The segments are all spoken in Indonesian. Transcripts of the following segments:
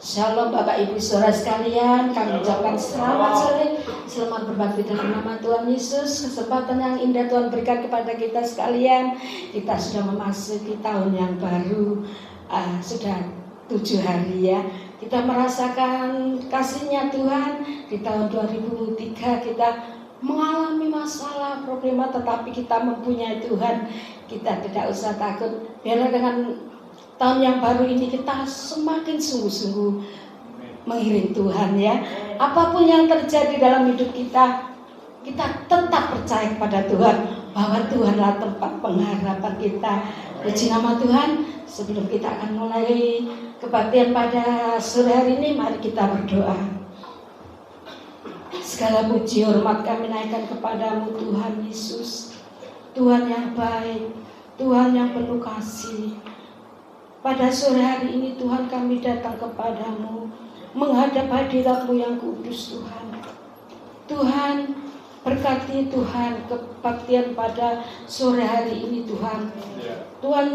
Shalom Bapak Ibu Saudara sekalian, kami ucapkan selamat sore, selamat berbakti dalam nama Tuhan Yesus. Kesempatan yang indah Tuhan berikan kepada kita sekalian. Kita sudah memasuki tahun yang baru, sudah 7 hari ya. Kita merasakan kasih-Nya Tuhan. Di tahun 2003 kita mengalami masalah, problema, tetapi kita mempunyai Tuhan. Kita tidak usah takut. Biarlah dengan tahun yang baru ini kita semakin sungguh-sungguh mengiring Tuhan ya. Apapun yang terjadi dalam hidup kita, kita tetap percaya kepada Tuhan bahwa Tuhanlah tempat pengharapan kita. Puji nama Tuhan. Sebelum kita akan mulai kebaktian pada sore hari ini, mari kita berdoa. Segala puji hormat kami naikkan kepadamu Tuhan Yesus, Tuhan yang baik, Tuhan yang penuh kasih. Pada sore hari ini Tuhan kami datang kepadamu, menghadap hadirat-Mu yang kudus Tuhan. Tuhan berkati Tuhan kebaktian pada sore hari ini Tuhan. Tuhan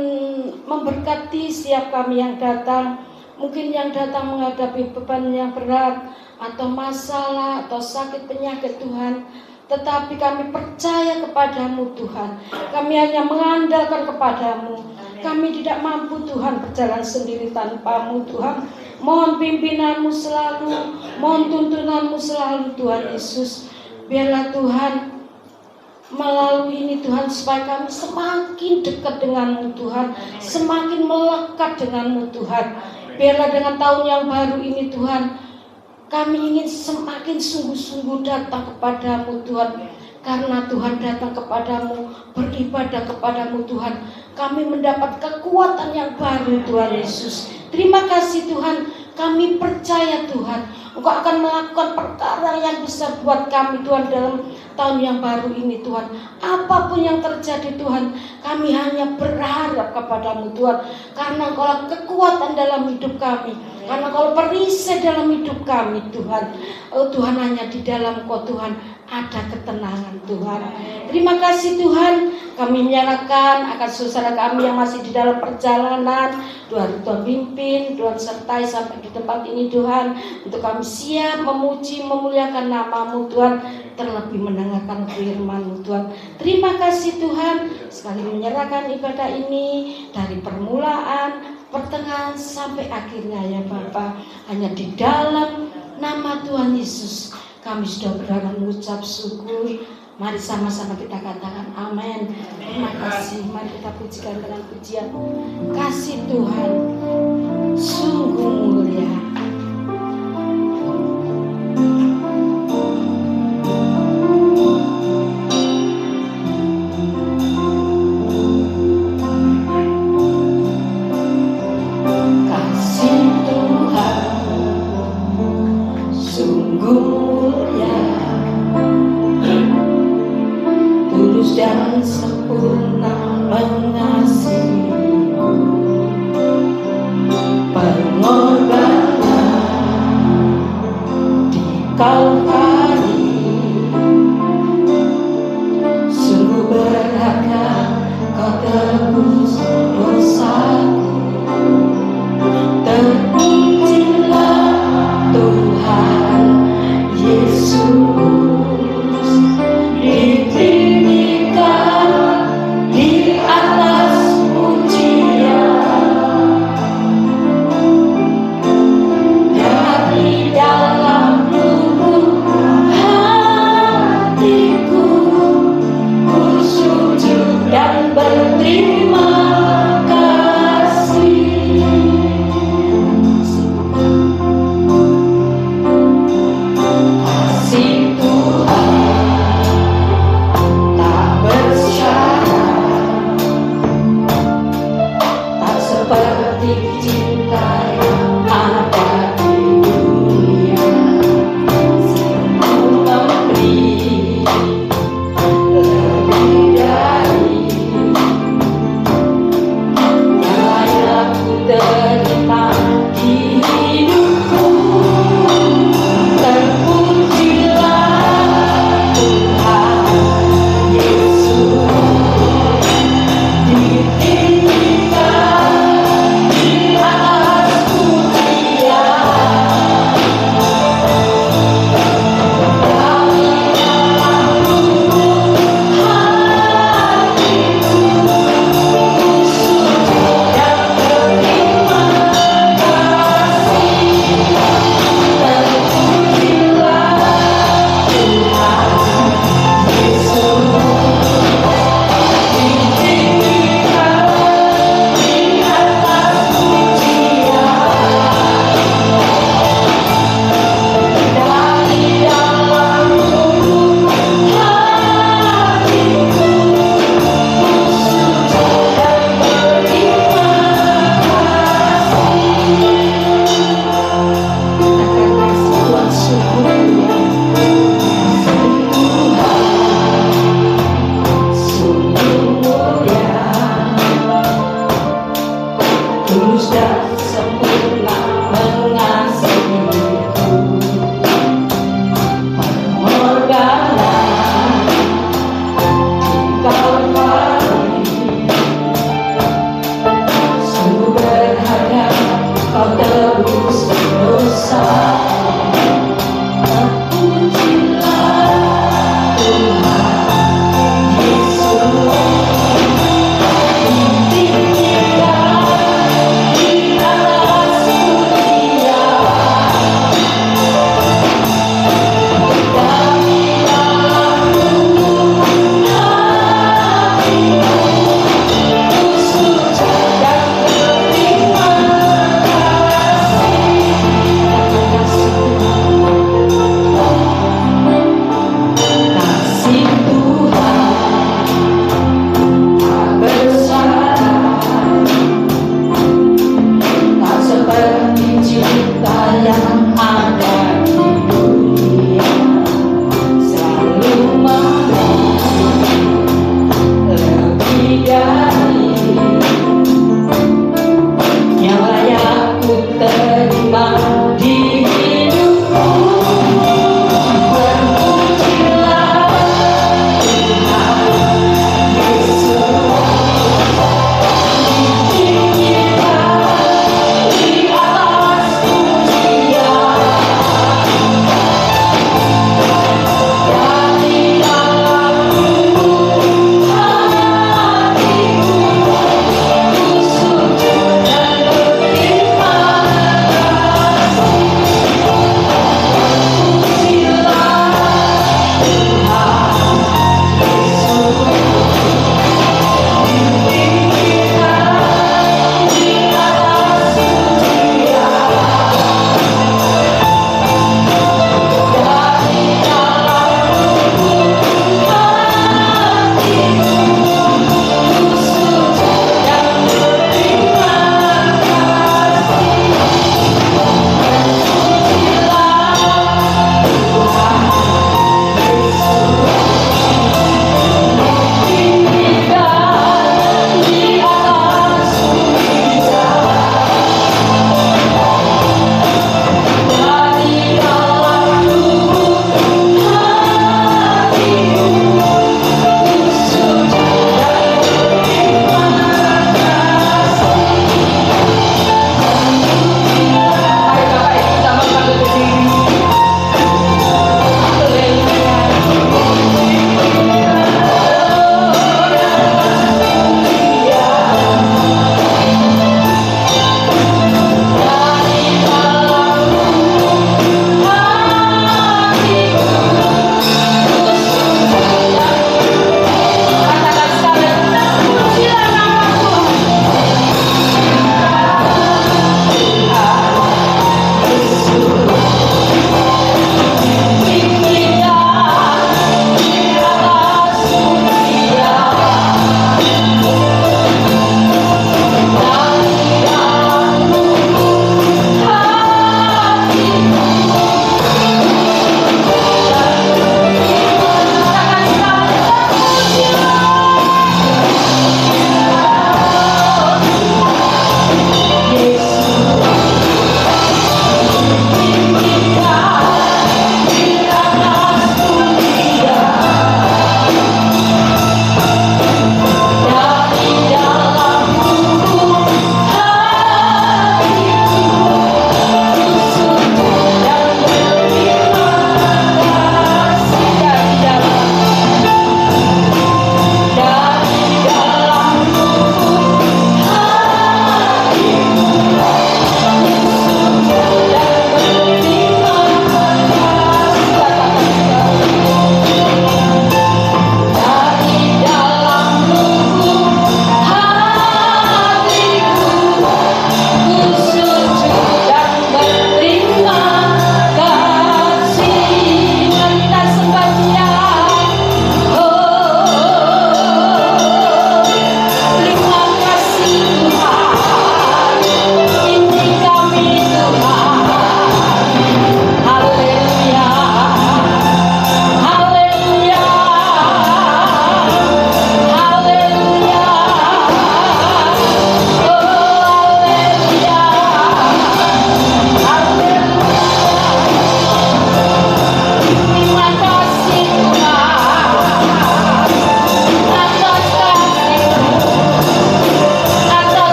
memberkati setiap kami yang datang. Mungkin yang datang menghadapi beban yang berat, atau masalah, atau sakit penyakit Tuhan. Tetapi kami percaya kepadamu Tuhan. Kami hanya mengandalkan kepadamu. Kami tidak mampu Tuhan berjalan sendiri tanpa-Mu Tuhan. Mohon pimpinanmu selalu, mohon tuntunanmu selalu Tuhan Yesus. Biarlah Tuhan melalui ini Tuhan, supaya kami semakin dekat dengan-Mu Tuhan, semakin melekat dengan-Mu Tuhan. Biarlah dengan tahun yang baru ini Tuhan, kami ingin semakin sungguh-sungguh datang kepadamu Tuhan. Karena Tuhan datang kepadamu, beribadah kepadamu Tuhan, kami mendapat kekuatan yang baru Tuhan Yesus. Terima kasih Tuhan, kami percaya Tuhan, Engkau akan melakukan perkara yang besar buat kami Tuhan dalam tahun yang baru ini Tuhan. Apapun yang terjadi Tuhan, kami hanya berharap kepadamu Tuhan. Karena Engkau kekuatan dalam hidup kami, karena Engkau perisai dalam hidup kami Tuhan. Oh Tuhan, hanya di dalam Engkau Tuhan ada ketenangan Tuhan. Terima kasih Tuhan, kami menyerahkan akan saudara kami yang masih di dalam perjalanan. Tuhan pimpin, Tuhan sertai sampai di tempat ini Tuhan, untuk kami siap memuji, memuliakan nama-Mu Tuhan, terlebih mendengarkan firman-Mu Tuhan. Terima kasih Tuhan, sekali menyerahkan ibadah ini dari permulaan, pertengahan sampai akhirnya ya Bapa. Hanya di dalam nama Tuhan Yesus kami sudah berdoa mengucap syukur. Mari sama-sama kita katakan amin. Terima kasih. Mari kita pujikan dengan pujian. Kasih Tuhan sungguh mulia. Kasih Tuhan sungguh mulia, tulus dan sempurna mengasihiku. Pengorbanan di Kalvari sungguh berharga, Kau tebus dosaku. Terpujilah Tuhan Yesus, ditinggikan di atas pujian. Dari dalam lubuk hatiku, ku sujud dan berterima kasih. Kasih Tuhan tak bersyarat, tak seperti cinta yang ada di dunia. Sungguh memberi lebih dari yang aku terima di hidupku. Terpujilah Tuhan Yesus, ditinggikan di atas sempurna mengasihiku. Pengorbanan di Kalvari sungguh berharga, kau tebus dosa.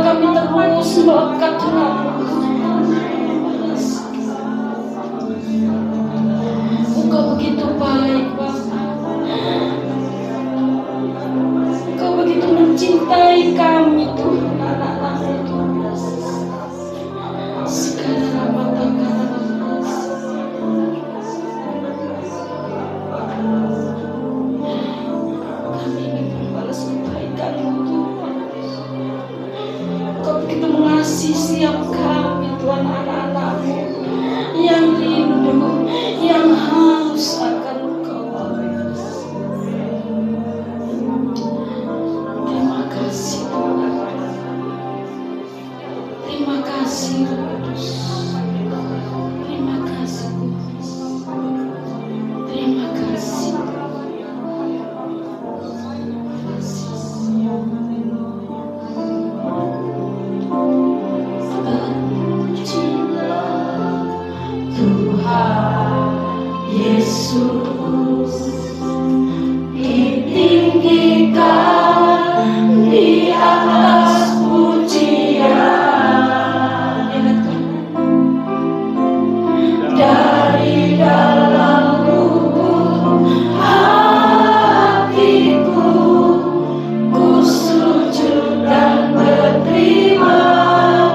kami terus melekat denganmu. Engkau begitu baik, Bapa. Engkau begitu mencintai kami, Tuhan, anak-anak Tuhan. Sekarang mata kami ingin membalas kebaikan-Mu, Tuhan. Engkau begitu mengasihi setiap kami, Tuhan, anak-anak-Mu yang rindu, yang haus akan Engkau. Terima kasih, Tuhan. Terima kasih, Roh Kudus. Terima kasih, Tuhan. Terima kasih. Tuhan Yesus ditinggikan di atas pujian, dari dalam lubuk hatiku ku sujud dan berterima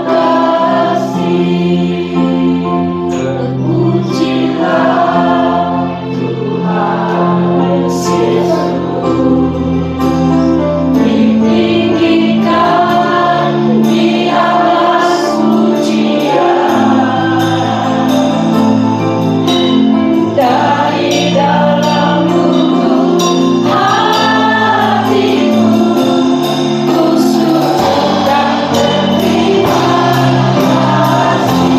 kasih. Pujilah Tuhan Yesus ditinggikan di atas pujian, dari dalam lubuk hatiku ku sujud dan berterima kasih.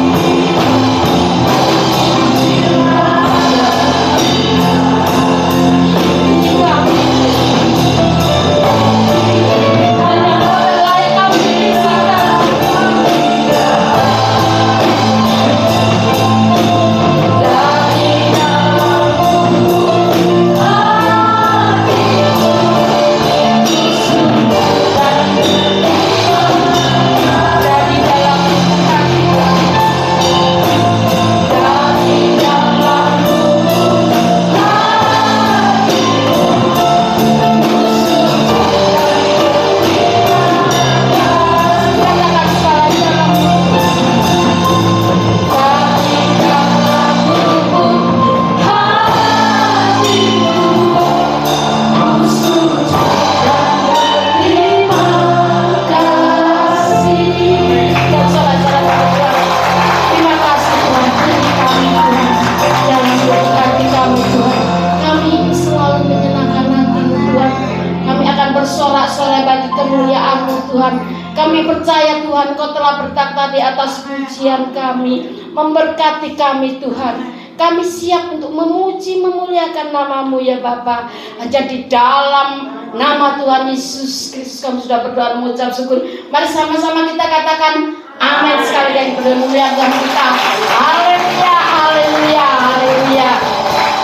Bersorak-sorai bagi kemuliaan-Mu, Tuhan. Kami percaya, Tuhan, Kau telah bertakhta di atas pujian kami, memberkati kami, Tuhan. Kami siap untuk memuji, memuliakan nama-Mu, ya Bapa. Jadi dalam nama Tuhan Yesus Kristus kami sudah berdoa mengucap syukur. Mari sama-sama kita katakan amin sekali lagi, bermuliakan kita. Haleluya, haleluya, haleluya.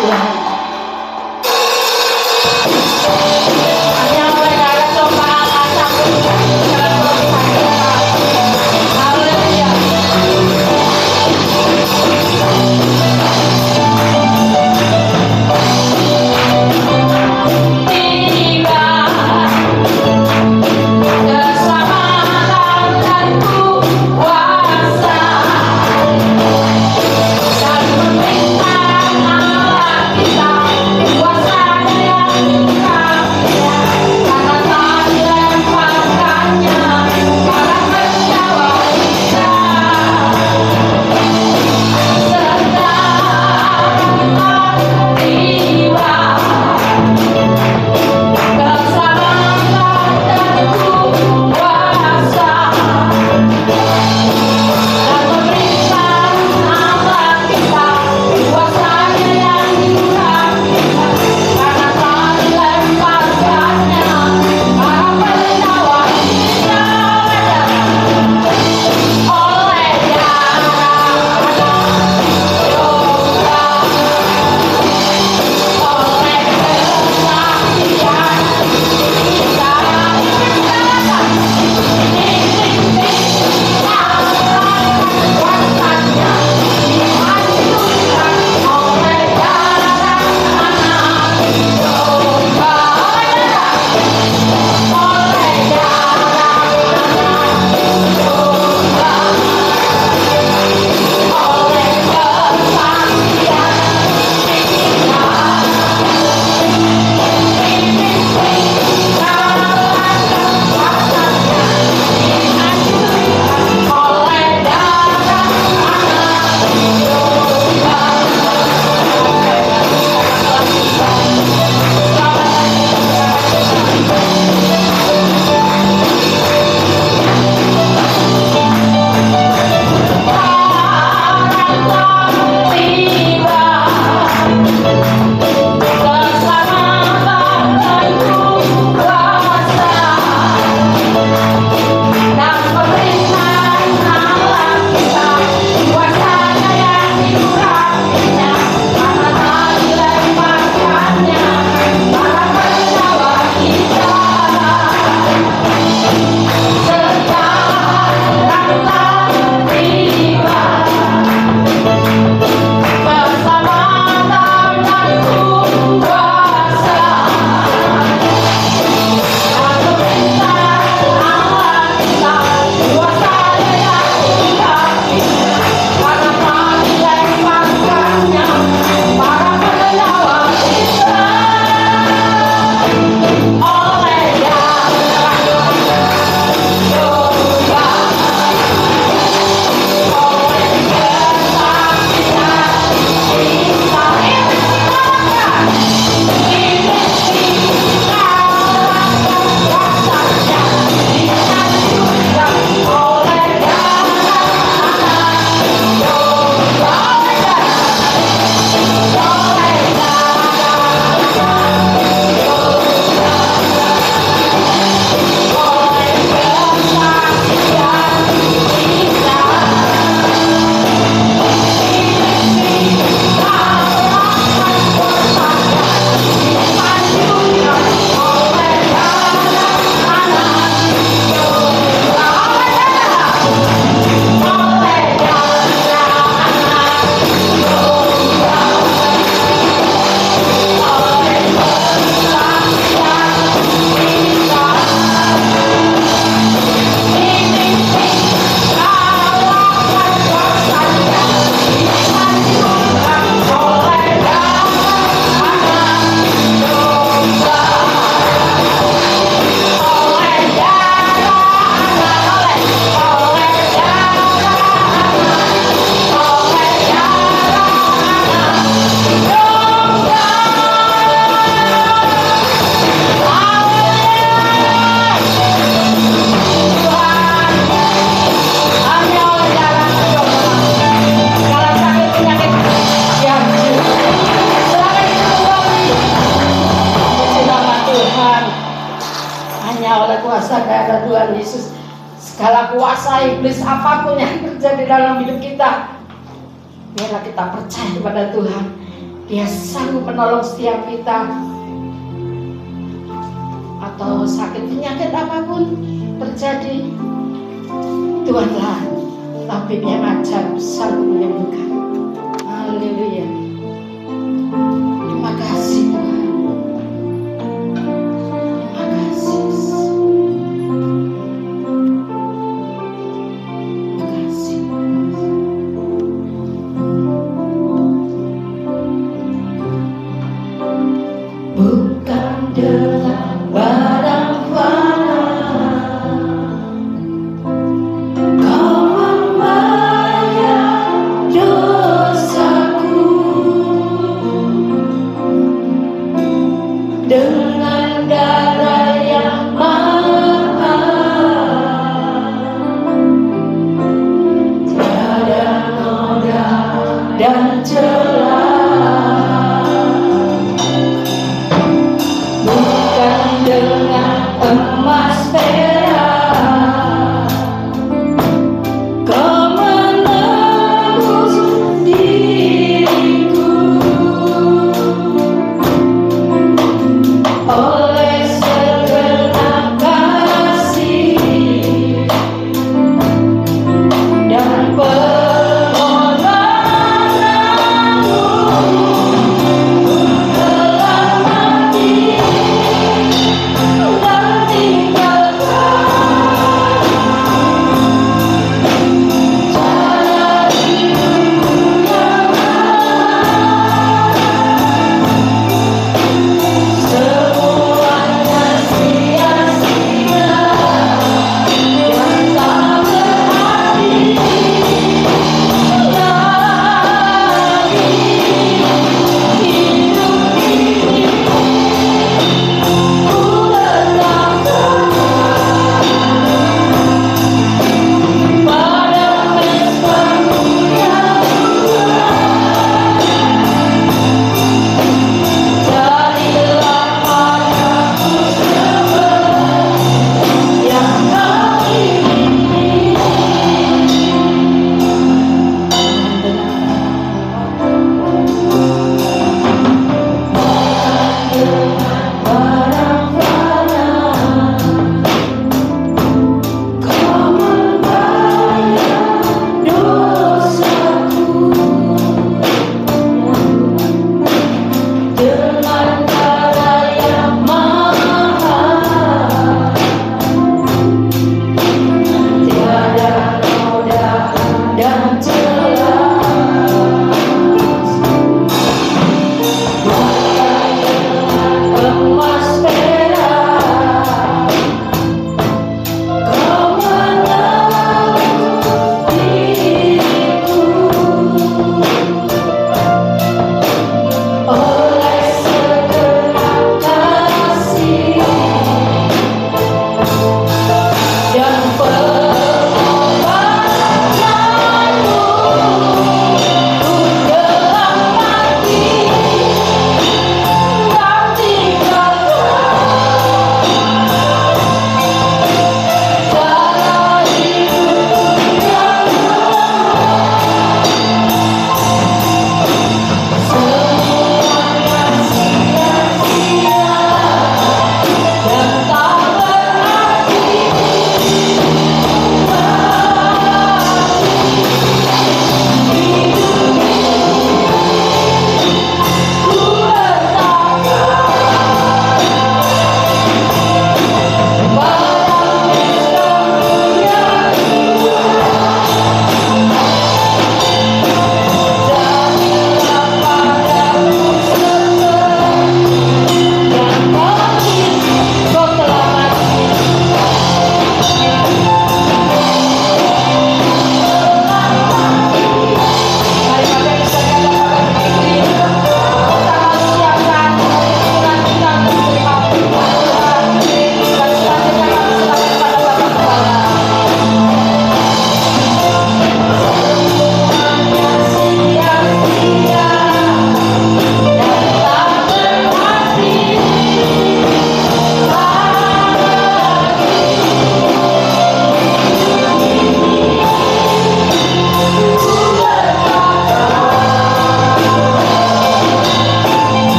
Tuhan. Kuasa dan meminta segala kuasa iblis apapun yang terjadi dalam hidup kita, biarlah kita percaya kepada Tuhan. Dia sanggup menolong setiap kita. Atau sakit penyakit apapun terjadi, Tuhanlah tabib yang ajaib, sanggup menyembuhkan. Haleluya. Terima kasih Tuhan. Terima kasih. Terima kasih. Bukan dengan barang fana kau membayar dosaku.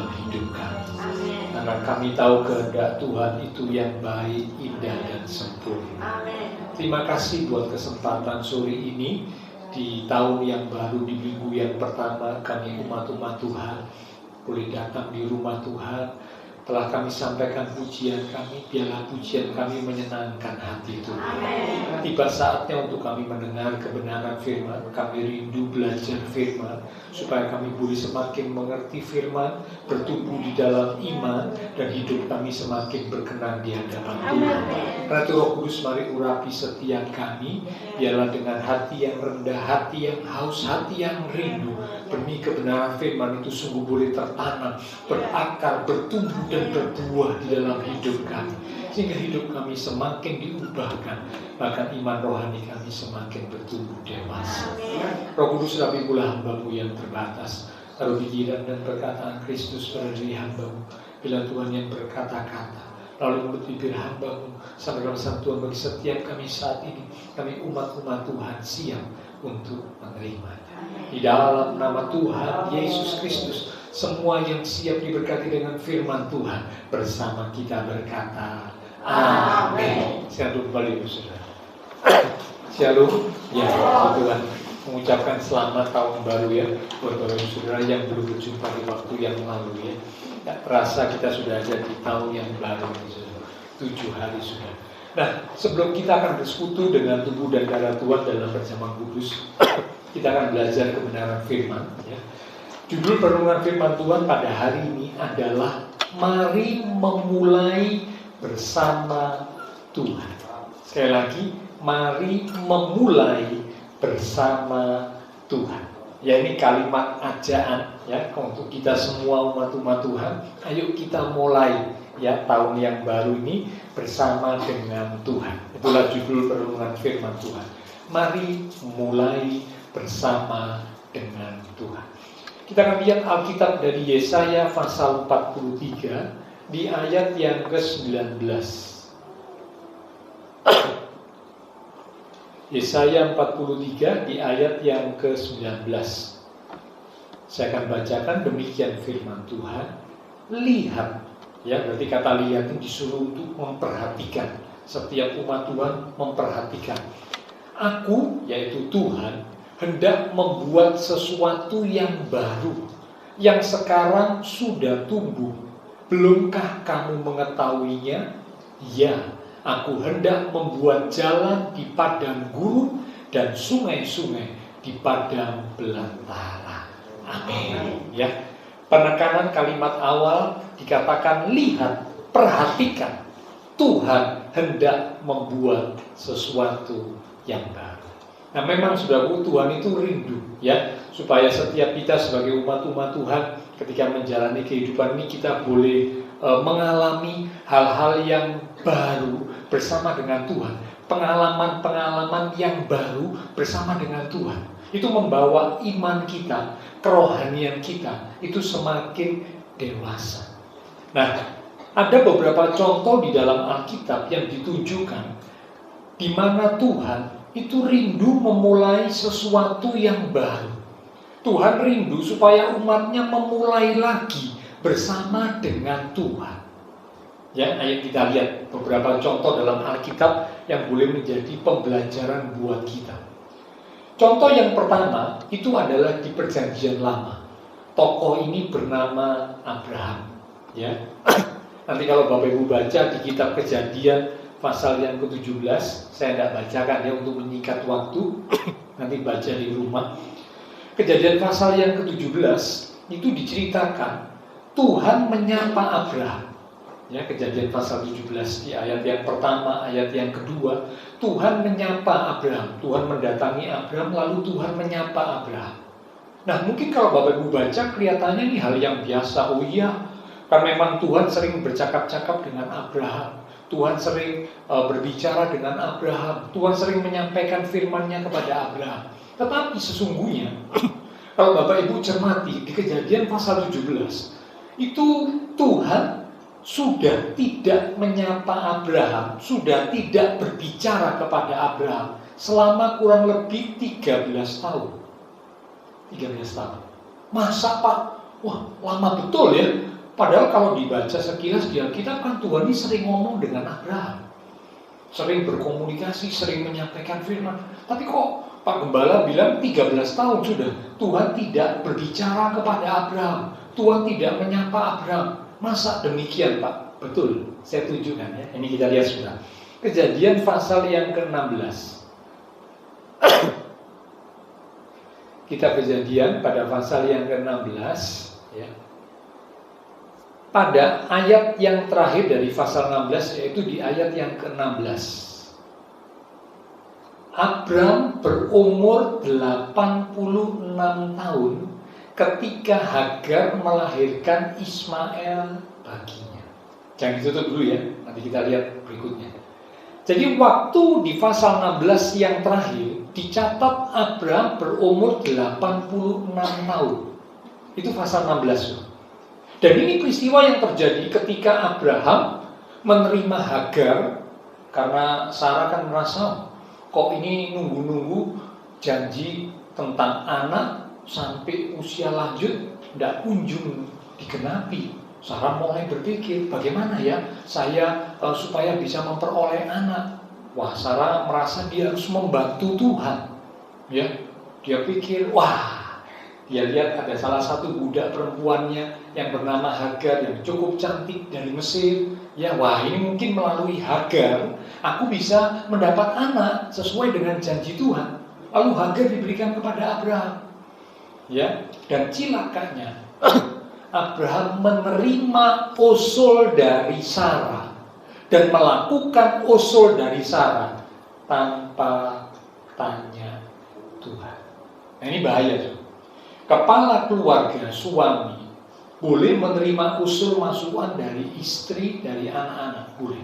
dalam hidup kami. Karena kami tahu kehendak Tuhan itu yang baik, indah, dan sempurna. Terima kasih buat kesempatan sore ini di tahun yang baru, di minggu yang pertama kami umat-umat Tuhan boleh datang di rumah Tuhan. Telah kami sampaikan pujian kami, biarlah pujian kami menyenangkan hati Tuhan. Tiba saatnya untuk kami mendengar kebenaran firman. Kami rindu belajar firman, supaya kami boleh semakin mengerti firman, bertumbuh di dalam iman, dan hidup kami semakin berkenan di hadapan Tuhan. Karena itu Roh Kudus, mari urapi setiap kami, biarlah dengan hati yang rendah, hati yang haus, hati yang rindu, benih kebenaran firman itu sungguh boleh tertanam, berakar, bertumbuh, dan berbuah di dalam hidup kami, sehingga hidup kami semakin diubahkan, bahkan iman rohani kami semakin bertumbuh dewasa. Roh Kudus, rapi pula hamba-Mu yang terbatas, taruh pikiran dan perkataan Kristus pada diri hamba-Mu. Bila Tuhan yang berkata-kata, lalu mulut bibir hamba-Mu, sampai dalam Tuhan bagi setiap kami saat ini, kami umat-umat Tuhan siap untuk menerima. Di dalam nama Tuhan Yesus Kristus, semua yang siap diberkati dengan firman Tuhan bersama kita berkata amin. Shalom kembali saudara. Shalom. Ya, Tuhan mengucapkan selamat tahun baru ya buat para saudara yang belum berjumpa di waktu yang lalu ya. Tak terasa kita sudah ada di tahun yang baru ini, 7 hari sudah. Nah, sebelum kita akan bersekutu dengan tubuh dan darah Tuhan dalam perjamuan kudus, kita akan belajar kebenaran firman ya. Judul perenungan firman Tuhan pada hari ini adalah Mari memulai bersama Tuhan. Sekali lagi, mari memulai bersama Tuhan. Ya, ini kalimat ajaan ya untuk kita semua umat-umat Tuhan. Ayo kita mulai ya tahun yang baru ini bersama dengan Tuhan. Itulah judul perenungan firman Tuhan. Mari mulai bersama dengan Tuhan. Kita akan lihat Alkitab dari Yesaya pasal 43 di ayat yang ke-19. Yesaya 43 di ayat yang ke-19. Saya akan bacakan demikian firman Tuhan. Lihat, ya berarti kata lihat ini disuruh untuk memperhatikan. Setiap umat Tuhan memperhatikan. Aku, yaitu Tuhan, hendak membuat sesuatu yang baru, yang sekarang sudah tumbuh. Belumkah kamu mengetahuinya? Ya, aku hendak membuat jalan di padang gurun dan sungai-sungai di padang belantara. Amin. Ya, penekanan kalimat awal dikatakan lihat, perhatikan. Tuhan hendak membuat sesuatu yang baru. Nah, memang saudaraku, Tuhan itu rindu ya supaya setiap kita sebagai umat-umat Tuhan ketika menjalani kehidupan ini kita boleh mengalami hal-hal yang baru bersama dengan Tuhan. Pengalaman-pengalaman yang baru bersama dengan Tuhan. Itu membawa iman kita, kerohanian kita itu semakin dewasa. Nah, ada beberapa contoh di dalam Alkitab yang ditunjukkan di mana Tuhan itu rindu memulai sesuatu yang baru. Tuhan rindu supaya umatnya memulai lagi bersama dengan Tuhan. Ya, ayo kita lihat beberapa contoh dalam Alkitab yang boleh menjadi pembelajaran buat kita. Contoh yang pertama itu adalah di Perjanjian Lama. Tokoh ini bernama Abraham. Ya, nanti kalau Bapak Ibu baca di kitab Kejadian pasal yang ke-17, saya tidak bacakan ya untuk menyingkat waktu, nanti baca di rumah. Kejadian pasal yang ke-17 itu diceritakan Tuhan menyapa Abraham. Ya, Kejadian pasal 17 di ayat yang pertama, ayat yang kedua, Tuhan menyapa Abraham. Tuhan mendatangi Abraham, lalu Tuhan menyapa Abraham. Nah, mungkin kalau Bapak Ibu baca kelihatannya ini hal yang biasa. Oh iya, kan memang Tuhan sering bercakap-cakap dengan Abraham. Tuhan sering berbicara dengan Abraham. Tuhan sering menyampaikan firman-Nya kepada Abraham. Tetapi sesungguhnya, kalau Bapak Ibu cermati di Kejadian pasal 17, itu Tuhan sudah tidak menyapa Abraham, sudah tidak berbicara kepada Abraham selama kurang lebih 13 tahun. 13 tahun. Masa Pak? Wah, lama betul ya. Padahal kalau dibaca sekilas di Alkitab kan Tuhan ini sering ngomong dengan Abraham. Sering berkomunikasi, sering menyampaikan firman. Tapi kok Pak Gembala bilang 13 tahun sudah Tuhan tidak berbicara kepada Abraham. Tuhan tidak menyapa Abraham. Masa demikian Pak? Betul, saya tunjukkan ya. Ini kita lihat sudah. Kejadian pasal yang ke-16. Kita Kejadian pada pasal yang ke-16 ya. Pada ayat yang terakhir dari pasal 16, yaitu di ayat yang ke-16. Abram berumur 86 tahun ketika Hagar melahirkan Ismail baginya. Jangan ditutup dulu ya, nanti kita lihat berikutnya. Jadi waktu di pasal 16 yang terakhir dicatat Abram berumur 86 tahun. Itu pasal 16. Dan ini peristiwa yang terjadi ketika Abraham menerima Hagar, karena Sarah kan merasa kok ini nunggu-nunggu janji tentang anak sampai usia lanjut tidak kunjung digenapi. Sarah mulai berpikir, bagaimana ya saya supaya bisa memperoleh anak. Wah, Sarah merasa dia harus membantu Tuhan. Ya, dia pikir, dia lihat ada salah satu budak perempuannya yang bernama Hagar yang cukup cantik dari Mesir. Ya, ini mungkin melalui Hagar aku bisa mendapat anak sesuai dengan janji Tuhan. Lalu Hagar diberikan kepada Abraham. Ya, dan cilakanya Abraham menerima usul dari Sarah dan melakukan usul dari Sarah tanpa tanya Tuhan. Nah, ini bahaya tuh. Kepala keluarga, suami boleh menerima usul masukan dari istri, dari anak-anak, boleh.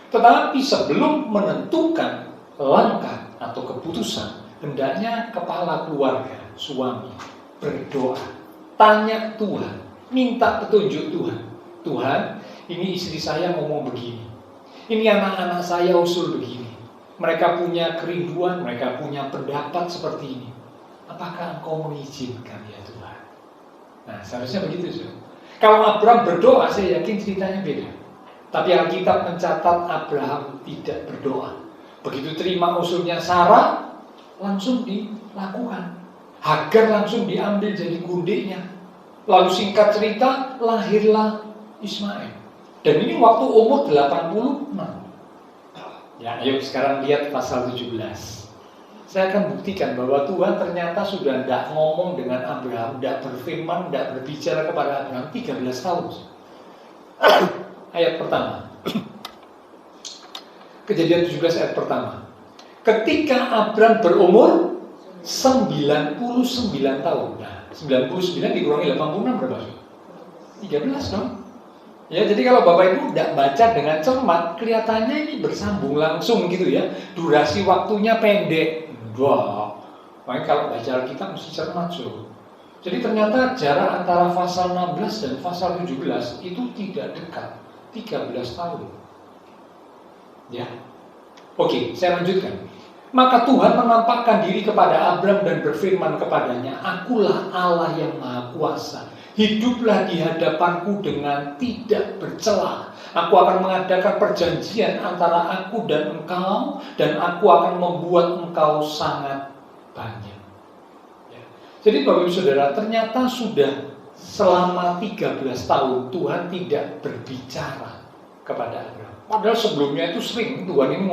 Tetapi sebelum menentukan langkah atau keputusan, hendaknya kepala keluarga, suami berdoa, tanya Tuhan, minta petunjuk Tuhan. Tuhan, ini istri saya ngomong begini, ini anak-anak saya usul begini, mereka punya kerinduan, mereka punya pendapat seperti ini. Apakah engkau mengizinkan ya Tuhan? Nah, seharusnya begitu sih. Kalau Abraham berdoa, saya yakin ceritanya beda. Tapi Alkitab mencatat Abraham tidak berdoa. Begitu terima usulnya Sarah, langsung dilakukan. Hagar langsung diambil jadi gundiknya. Lalu singkat cerita, lahirlah Ismail. Dan ini waktu umur 86. Ya, ayo sekarang lihat pasal 17. Saya akan buktikan bahwa Tuhan ternyata sudah tidak ngomong dengan Abraham, tidak berfirman, tidak berbicara kepada Abraham 13 tahun. Ayat pertama. Kejadian 17 ayat pertama. Ketika Abraham berumur 99 tahun. Nah, 99 dikurangi 86 berapa? 13 dong. Ya, jadi kalau Bapak Ibu tidak baca dengan cermat, kelihatannya ini bersambung langsung gitu ya. Durasi waktunya pendek. Makanya kalau baca Alkitab mesti cermat so. Jadi ternyata jarak antara pasal 16 dan pasal 17 itu tidak dekat, 13 tahun. Ya. Oke, saya lanjutkan. Maka Tuhan menampakkan diri kepada Abram dan berfirman kepadanya, Akulah Allah yang Maha Kuasa. Hiduplah di hadapanku dengan tidak bercela. Aku akan mengadakan perjanjian antara aku dan engkau, dan aku akan membuat engkau sangat banyak. Ya. Jadi Bapak Ibu Saudara, ternyata sudah selama 13 tahun Tuhan tidak berbicara kepada Abraham. Padahal sebelumnya itu sering Tuhan ini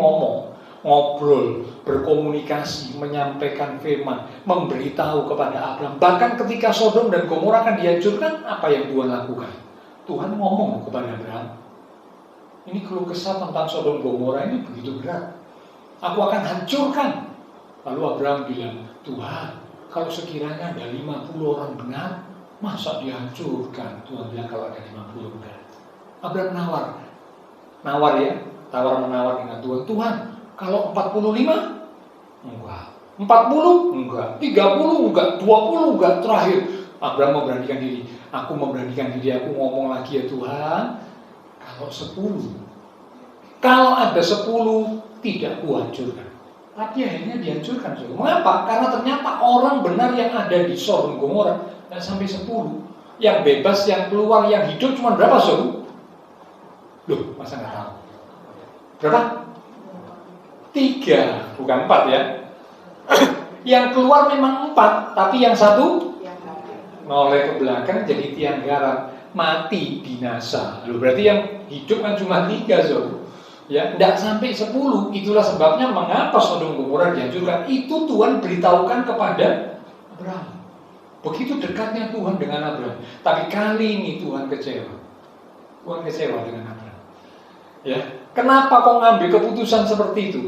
ngobrol, berkomunikasi, menyampaikan firman, memberitahu kepada Abraham. Bahkan ketika Sodom dan Gomora akan dihancurkan, apa yang Tuhan lakukan? Tuhan ngomong kepada Abraham, ini keluh kesah tentang Sodom Gomora ini begitu berat. Aku akan hancurkan. Lalu Abraham bilang, Tuhan, kalau sekiranya ada 50 orang benar, masa dihancurkan? Tuhan bilang kalau ada 50 benar. Abraham nawar ya, tawar-menawar dengan Tuhan. Tuhan, kalau 45? Enggak. 40? Enggak. 30? Enggak. 20? Enggak. Terakhir, Abraham memberanikan diri. Aku memberanikan diri, aku ngomong lagi ya Tuhan, kalau 10. Kalau ada 10, tidak kuhancurkan. Tapi akhirnya dihancurkan. Mengapa? Karena ternyata orang benar yang ada di Sodom Gomora tidak sampai 10. yang bebas, yang keluar, yang hidup cuma berapa, Saudara? Loh, masa nggak tahu? Berapa? 3, bukan 4 ya. Yang keluar memang 4, tapi yang satu noleh ke belakang jadi tiang garam, mati binasa. Loh, berarti yang hidup kan cuma 3, Saudara. Ya, tidak sampai 10. Itulah sebabnya mengapa Sodom Gomora dihancurkan. Itu Tuhan beritahukan kepada Abraham. Begitu dekatnya Tuhan dengan Abraham. Tapi kali ini Tuhan kecewa. Tuhan kecewa dengan Abraham. Ya, kenapa kau ngambil keputusan seperti itu?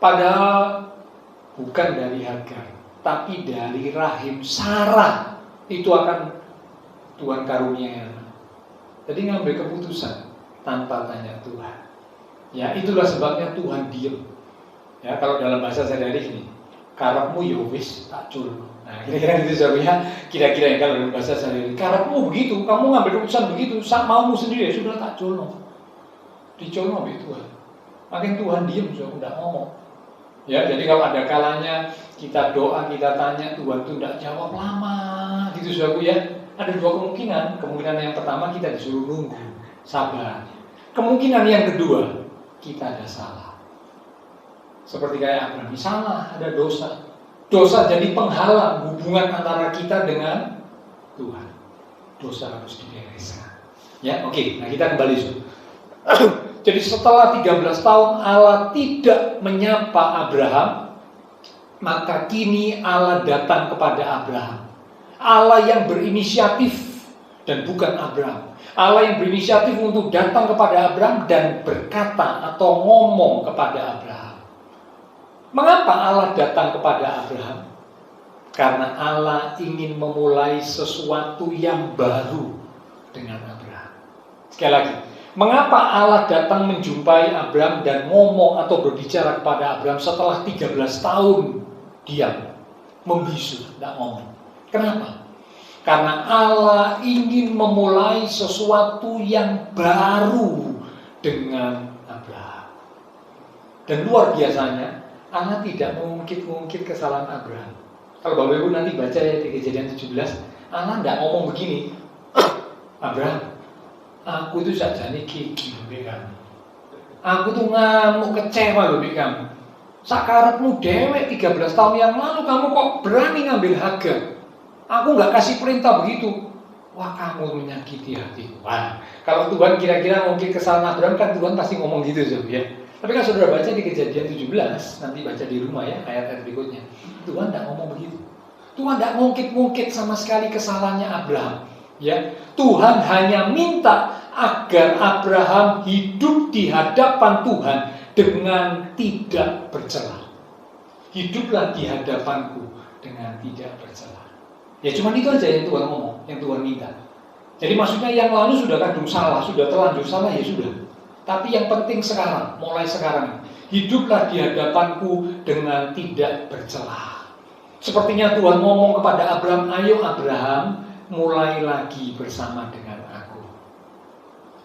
Padahal bukan dari Hagar, tapi dari rahim Sarah itu akan Tuhan karuniai. Jadi ngambil keputusan tanpa tanya Tuhan. Ya, itulah sebabnya Tuhan diam. Ya, kalau dalam bahasa sehari-hari ini, karepmu ya wis tak culno. Nah, kira-kira gitu sebenarnya, kira-kira kalau dalam bahasa sehari-hari, karepmu begitu, kamu ngambil keputusan begitu, maumu sendiri ya sudah tak culno. Diculno oleh Tuhan. Makin Tuhan diam, sudah tidak ngomong. Ya, jadi kalau ada kalanya kita doa, kita tanya, Tuhan itu tidak jawab lama, gitu saudaraku ya. Ada 2 kemungkinan. Kemungkinan yang pertama kita disuruh nunggu, sabar. Kemungkinan yang kedua, kita ada salah. Seperti kayak Abraham, salah, ada dosa. Dosa jadi penghalang hubungan antara kita dengan Tuhan. Dosa harus dibereskan. Ya, oke. Nah, kita kembali. Jadi setelah 13 tahun Allah tidak menyapa Abraham, maka kini Allah datang kepada Abraham. Allah yang berinisiatif dan bukan Abraham. Allah yang berinisiatif untuk datang kepada Abraham dan berkata atau ngomong kepada Abraham. Mengapa Allah datang kepada Abraham? Karena Allah ingin memulai sesuatu yang baru dengan Abraham. Sekali lagi, mengapa Allah datang menjumpai Abraham dan ngomong atau berbicara kepada Abraham setelah 13 tahun diam, membisu, tidak ngomong? Kenapa? Karena Allah ingin memulai sesuatu yang baru dengan Abraham. Dan luar biasanya, Allah tidak mengungkit-ungkit kesalahan Abraham. Kalau Bapak Ibu nanti baca ya di Kejadian 17, Allah tidak ngomong begini, Abraham, aku itu sakjane gigi mbek kamu. Aku tuh ngamuk kecewa loh mbek kamu. Sakarepmu dewek 13 tahun yang lalu kamu kok berani ngambil Hagar. Aku nggak kasih perintah begitu. Wah, kamu menyakiti hatiku. Wah, kalau Tuhan kira-kira mungkin kesalahan Abraham kan Tuhan pasti ngomong gitu ya. Tapi kan saudara baca di Kejadian 17, nanti baca di rumah ya ayat-ayat berikutnya. Tuhan tidak ngomong begitu. Tuhan tidak ngungkit-ngungkit sama sekali kesalahannya Abraham. Ya, Tuhan hanya minta agar Abraham hidup di hadapan Tuhan dengan tidak bercela. Hiduplah di hadapanku dengan tidak bercela. Ya cuma itu aja yang Tuhan ngomong, yang Tuhan minta. Jadi maksudnya yang lalu sudah kadung salah, sudah terlanjur salah ya sudah. Tapi yang penting sekarang, mulai sekarang, hiduplah di hadapanku dengan tidak bercela. Sepertinya Tuhan ngomong kepada Abraham, ayo Abraham, mulai lagi bersama dengan aku.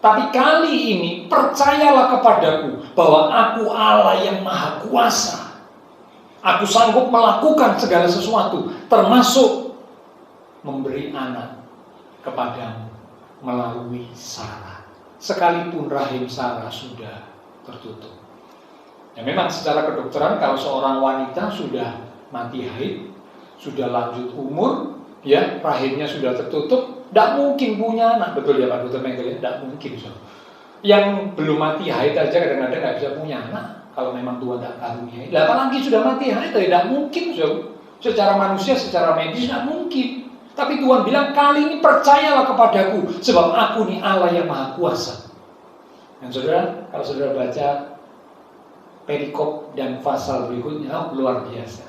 Tapi kali ini percayalah kepadaku bahwa aku Allah yang maha kuasa. Aku sanggup melakukan segala sesuatu, termasuk memberi anak kepadamu melalui Sarah, sekalipun rahim Sarah sudah tertutup. Ya memang secara kedokteran kalau seorang wanita sudah mati haid, sudah lanjut umur, ya rahimnya sudah tertutup, tidak mungkin punya anak, betul ya Pak Dokter Mengkel? Tidak mungkin. So. Yang belum mati haid aja kadang-kadang nggak bisa punya anak kalau memang Tuhan tidak karuniai. Apalagi sudah mati haid, tidak mungkin. So. Secara manusia, secara medis tidak mungkin. Tapi Tuhan bilang, kali ini percayalah kepadaku, sebab aku ini Allah yang maha kuasa. Dan saudara, kalau saudara baca perikop dan pasal berikutnya, luar biasa.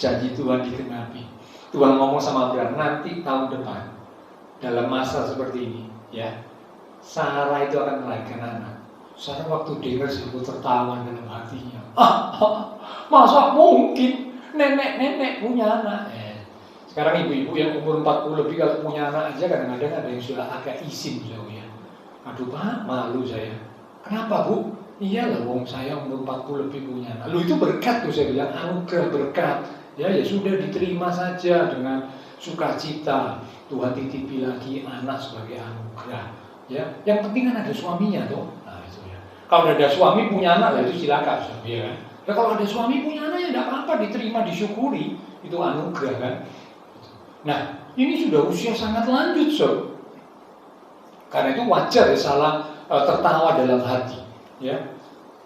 Janji Tuhan digenapi. Tuhan ngomong sama Abraham, nanti tahun depan, dalam masa seperti ini, ya, Sarah itu akan melahirkan anak. Sarah waktu dengar sebut tertawa dalam hatinya. Masa mungkin nenek-nenek punya anak? Sekarang ibu-ibu yang umur 40 lebih kalau punya anak aja kadang-kadang ada yang sudah agak isin jauh ya. Aduh Pak, malu saya. Kenapa Bu? Iyalah wong saya umur 40 lebih punya anak. Lu itu berkat tuh saya bilang, anugerah berkat. Ya sudah diterima saja dengan sukacita. Tuhan titipi lagi anak sebagai anugerah. Ya, yang penting kan ada suaminya tuh. Nah, itu ya. Kalau ada suami punya anak, lah itu silakan, ya kan. Ya kalau ada suami punya anak ya tidak apa-apa, diterima, disyukuri, itu anugerah kan. Nah, ini sudah usia sangat lanjut, karena itu wajar ya salah tertawa dalam hati, ya.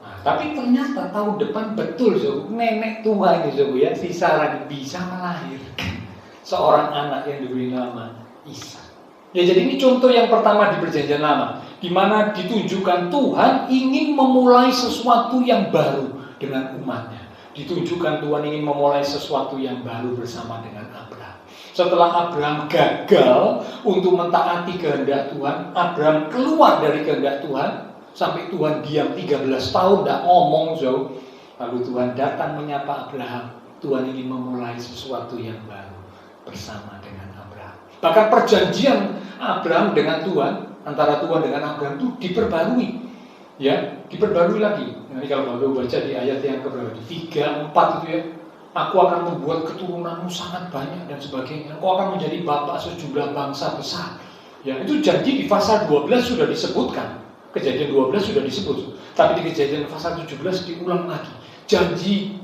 Nah, tapi ternyata tahun depan betul, nenek tua ini, ya, si Sarah bisa melahirkan seorang anak yang diberi nama Ishak. Ya, jadi ini contoh yang pertama di Perjanjian Lama, di mana ditunjukkan Tuhan ingin memulai sesuatu yang baru dengan umatnya. Ditunjukkan Tuhan ingin memulai sesuatu yang baru bersama dengan Abraham. Setelah Abraham gagal untuk mentaati kehendak Tuhan, Abraham keluar dari kehendak Tuhan, sampai Tuhan diam 13 tahun, tidak ngomong jauh. Lalu Tuhan datang menyapa Abraham. Tuhan ingin memulai sesuatu yang baru bersama dengan Abraham. Bahkan perjanjian Abraham dengan Tuhan, antara Tuhan dengan Abraham itu diperbarui. Ya, diperbarui lagi. Nanti kalau Bapak baca di ayat yang keberapa? 3, 4 itu ya. Aku akan membuat keturunanmu sangat banyak dan sebagainya. Engkau akan menjadi bapak sejumlah bangsa besar. Ya, itu janji di pasal 12 sudah disebutkan. Kejadian 12 sudah disebut. Tapi di kejadian pasal 17 diulang lagi. Janji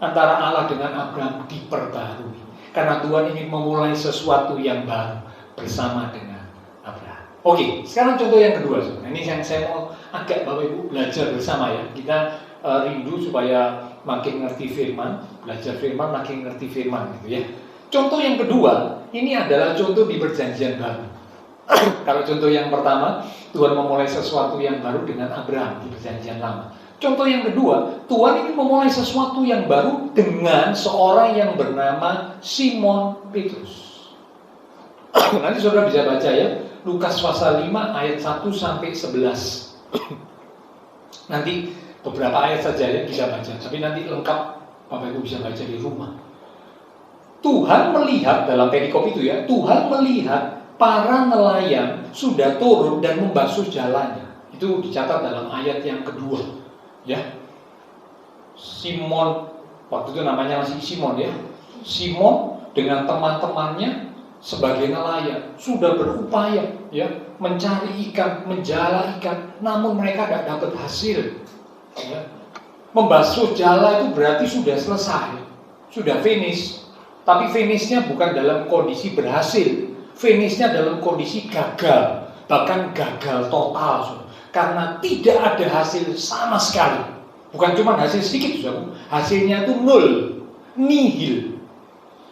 antara Allah dengan Abraham diperbarui. Karena Tuhan ingin memulai sesuatu yang baru bersama dengan Abraham. Oke, sekarang contoh yang kedua. Ini yang saya mau agak Bapak Ibu belajar bersama ya. Kita rindu supaya makin ngerti firman, belajar firman, makin ngerti firman gitu ya. Contoh yang kedua, ini adalah contoh di Perjanjian Baru. Kalau contoh yang pertama, Tuhan memulai sesuatu yang baru dengan Abraham di Perjanjian Lama. Contoh yang kedua, Tuhan ingin memulai sesuatu yang baru dengan seorang yang bernama Simon Petrus. Nanti saudara bisa baca ya, Lukas pasal 5 ayat 1 sampai 11. Nanti beberapa ayat saja ya bisa baca, tapi nanti lengkap Bapak Ibu bisa baca di rumah. Tuhan melihat dalam perikop itu ya, Tuhan melihat para nelayan sudah turun dan membasuh jalannya. Itu dicatat dalam ayat yang kedua. Ya, Simon, waktu itu namanya masih Simon ya. Simon dengan teman-temannya sebagai nelayan sudah berupaya ya mencari ikan, menjala ikan, namun mereka tidak dapat hasil. Ya. Membasuh jala itu berarti sudah selesai, sudah finish. Tapi finishnya bukan dalam kondisi berhasil, finishnya dalam kondisi gagal, bahkan gagal total, karena tidak ada hasil sama sekali. Bukan cuma hasil sedikit, hasilnya itu nol, nihil.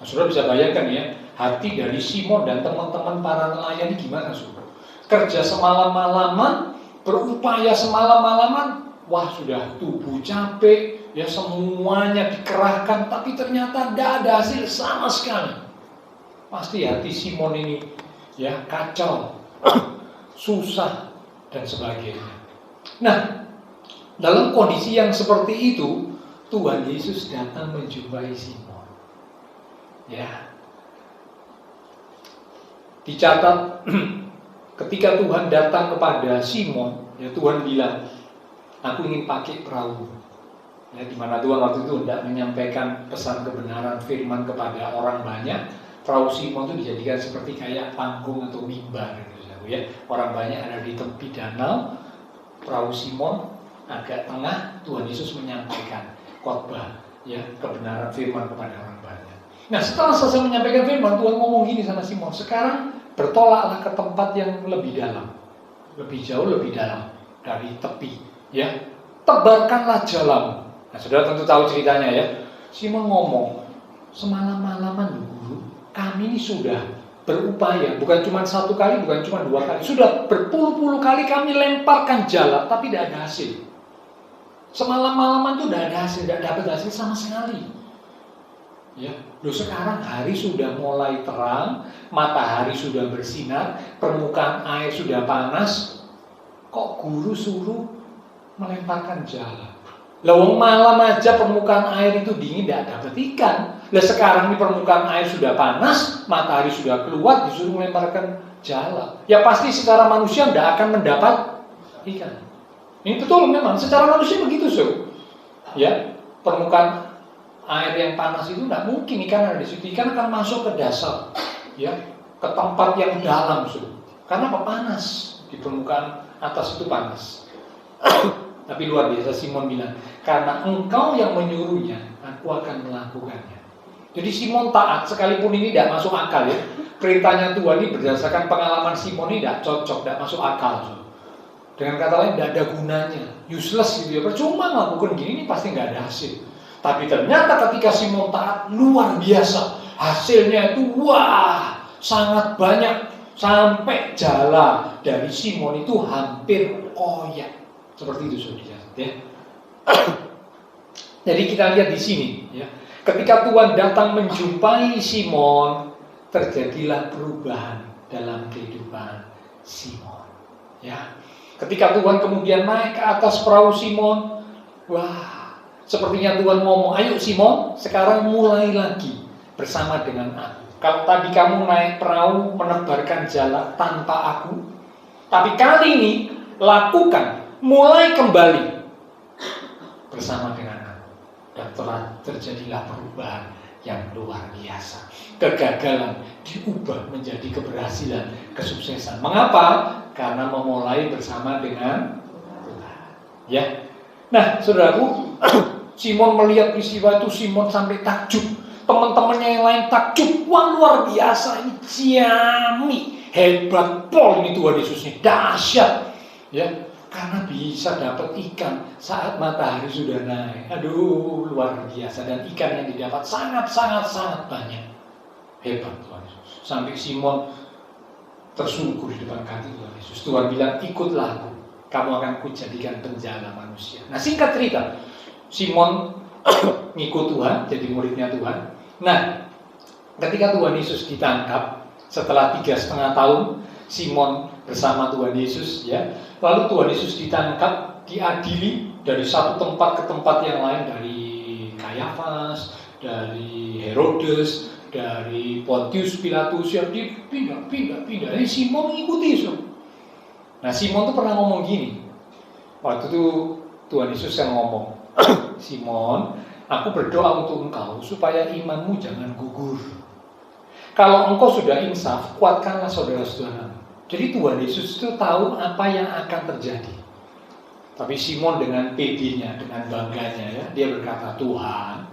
Nah, saudara bisa bayangkan ya, hati dari Simon dan teman-teman para nelayan ini gimana, saudara? Kerja semalam-malaman, berupaya semalam-malaman, wah sudah tubuh capek, ya semuanya dikerahkan, tapi ternyata tidak ada hasil sama sekali. Pasti hati Simon ini ya kacau, susah dan sebagainya. Nah, dalam kondisi yang seperti itu, Tuhan Yesus datang menjumpai Simon. Ya, dicatat ketika Tuhan datang kepada Simon, ya Tuhan bilang, aku ingin pakai perahu. Ya, di mana Tuhan waktu itu hendak menyampaikan pesan kebenaran firman kepada orang banyak. Perahu Simon itu dijadikan seperti kayak panggung atau mimbar gitu, ya. Orang banyak ada di tepi danau, perahu Simon agak tengah, Tuhan Yesus menyampaikan khotbah ya kebenaran firman kepada orang banyak. Nah, setelah selesai menyampaikan firman, Tuhan ngomong gini sama Simon, sekarang bertolaklah ke tempat yang lebih dalam, lebih jauh, lebih dalam dari tepi, ya. Tebarkanlah jalamu. Nah, saudara tentu tahu ceritanya ya. Simon ngomong, semalam-malaman Guru, kami ini sudah berupaya, bukan cuma satu kali, bukan cuma dua kali, sudah berpuluh-puluh kali kami lemparkan jala, tapi tidak ada hasil. Semalam-malaman itu tidak ada hasil, tidak dapat hasil sama sekali. Ya, loh sekarang hari sudah mulai terang, matahari sudah bersinar, permukaan air sudah panas, kok Guru suruh melemparkan jala? Lawang malam aja permukaan air itu dingin, tidak dapat ikan. Lah sekarang di permukaan air sudah panas, matahari sudah keluar, disuruh melemparkan jala. Ya pasti secara manusia tidak akan mendapat ikan. Ini betul memang, secara manusia begitu, ya, permukaan air yang panas itu tidak mungkin ikan ada di situ. Ikan akan masuk ke dasar. ya, ke tempat yang dalam, karena apa? Panas di permukaan atas itu panas. Tapi luar biasa Simon bilang, karena engkau yang menyuruhnya, aku akan melakukannya. Jadi Simon taat, sekalipun ini tidak masuk akal ya. Perintahnya Tuhan ini berdasarkan pengalaman Simon ini tidak cocok, tidak masuk akal. Dengan kata lain, tidak ada gunanya, useless gitu ya. Percuma melakukan gini, ini pasti nggak ada hasil. Tapi ternyata ketika Simon taat, luar biasa. Hasilnya itu wah, sangat banyak. Sampai jala dari Simon itu hampir koyak. Seperti itu saudara ya. Jadi kita lihat di sini ya. Ketika Tuhan datang menjumpai Simon, terjadilah perubahan dalam kehidupan Simon ya. Ketika Tuhan kemudian naik ke atas perahu Simon, wah, sepertinya Tuhan ngomong, ayo Simon, sekarang mulai lagi bersama dengan aku. Kalau tadi kamu naik perahu menebarkan jala tanpa aku, tapi kali ini lakukan, mulai kembali bersama dengan aku. Dan telah terjadilah perubahan yang luar biasa. Kegagalan diubah menjadi keberhasilan, kesuksesan. Mengapa? Karena memulai bersama dengan Tuhan. Ya. Nah, saudaraku, Simon melihat peristiwa itu, Simon sampai takjub. Teman-temannya yang lain takjub. Wah, luar biasa, ini ciami, hebat pol ini Tuhan Yesus ini, dahsyat. Ya, karena bisa dapat ikan saat matahari sudah naik. Aduh, luar biasa. Dan ikan yang didapat sangat banyak. Hebat Tuhan Yesus. Sampai Simon tersungkur di depan kaki Tuhan Yesus. Tuhan bilang, ikutlah aku, kamu akan kujadikan penjala manusia. Nah, singkat cerita, Simon ngikut Tuhan, jadi muridnya Tuhan. Nah, ketika Tuhan Yesus ditangkap setelah 3,5 tahun, Simon bersama Tuhan Yesus ya. Lalu Tuhan Yesus ditangkap, diadili dari satu tempat ke tempat yang lain, dari Kayafas, dari Herodes, dari Pontius Pilatus, yang dipindah. Jadi Simon mengikuti Yesus. Nah, Simon tuh pernah ngomong gini. Waktu itu Tuhan Yesus yang ngomong, Simon, aku berdoa untuk engkau supaya imanmu jangan gugur. Kalau engkau sudah insaf, kuatkanlah saudara-saudara. Jadi Tuhan Yesus itu tahu apa yang akan terjadi. Tapi Simon dengan PD-nya, dengan bangganya ya, dia berkata, Tuhan,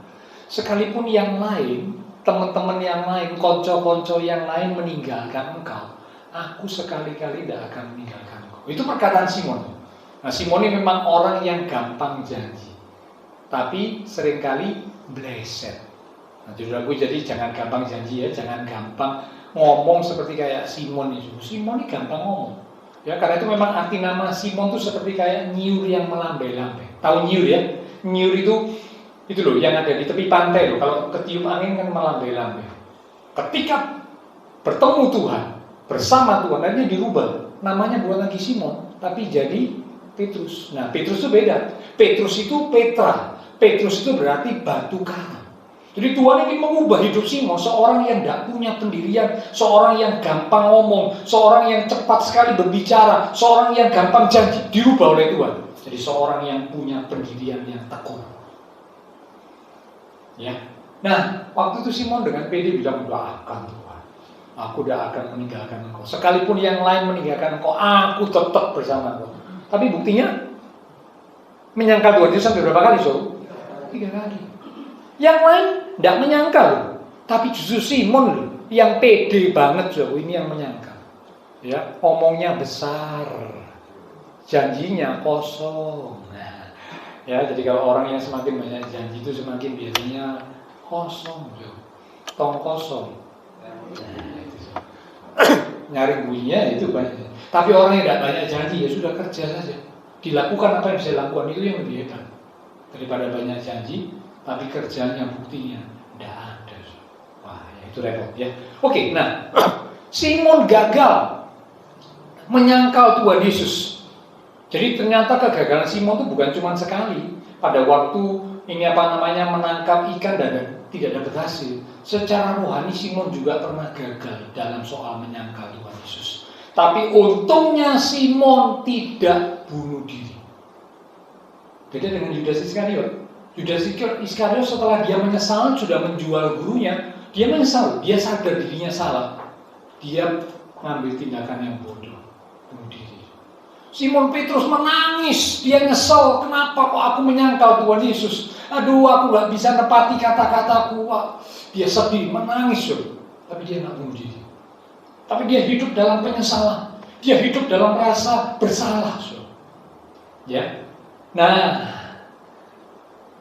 sekalipun yang lain, teman-teman yang lain, konco-konco yang lain meninggalkan engkau, aku sekali-kali tidak akan meninggalkan engkau. Itu perkataan Simon. Nah, Simon ini memang orang yang gampang janji, tapi seringkali bleset. Nah, jadi jangan gampang janji ya, jangan gampang ngomong seperti kayak Simon itu. Simon ini gampang ngomong. Ya, karena itu memang arti nama Simon itu seperti kayak nyiur yang melambai-lambai. Tahu nyiur ya? Nyiur itu loh yang ada di tepi pantai loh. Kalau ketiup angin kan melambai-lambai. Ketika bertemu Tuhan, bersama Tuhan, nanti dirubah. Namanya bukan lagi Simon, tapi jadi Petrus. Nah, Petrus itu beda. Petrus itu Petra. Petrus itu berarti batu karang. Jadi Tuhan ingin mengubah hidup Simon, seorang yang tidak punya pendirian, seorang yang gampang ngomong, seorang yang cepat sekali berbicara, seorang yang gampang janji, dirubah oleh Tuhan. Jadi seorang yang punya pendirian yang tekun. Ya. Nah, waktu itu Simon dengan pede bilang, udah akan Tuhan, aku udah akan meninggalkan engkau. Sekalipun yang lain meninggalkan engkau, aku tetap bersama engkau. Tapi buktinya, menyangkal Tuhan Yesus sampai berapa kali, so? 3 kali. Yang lain tidak menyangka loh, tapi justru Simon loh, yang pede banget loh, ini yang menyangka. Ya, omongnya besar, janjinya kosong. Nah, ya, jadi kalau orang yang semakin banyak janji itu semakin biasanya kosong, loh. Tong kosong. Nah, itu. Nyari bunyinya itu banyak. Tapi orang yang tidak banyak janji ya sudah kerja saja, dilakukan apa yang bisa dilakukan, itu yang lebih hebat daripada banyak janji. Tapi kerjanya, buktinya tidak ada. Wah, ya itu repot ya. Oke, nah Simon gagal menyangkal Tuhan Yesus. Jadi ternyata kegagalan Simon itu bukan cuma sekali. Pada waktu ini menangkap ikan dan tidak dapat hasil. Secara rohani Simon juga pernah gagal dalam soal menyangkal Tuhan Yesus. Tapi untungnya Simon tidak bunuh diri. Beda dengan Yudas Iskariot. Yudas Iskariot setelah dia menyesal sudah menjual gurunya, dia menyesal, dia sadar dirinya salah. dia mengambil tindakan yang bodoh, bunuh diri. Simon Petrus menangis, dia nyesel, kenapa kok aku menyangkal Tuhan Yesus? Aduh, aku gak bisa nepati kata-kataku. Dia sedih, menangis, tapi dia gak bunuh diri. Tapi dia hidup dalam penyesalan, dia hidup dalam rasa bersalah. Ya, nah,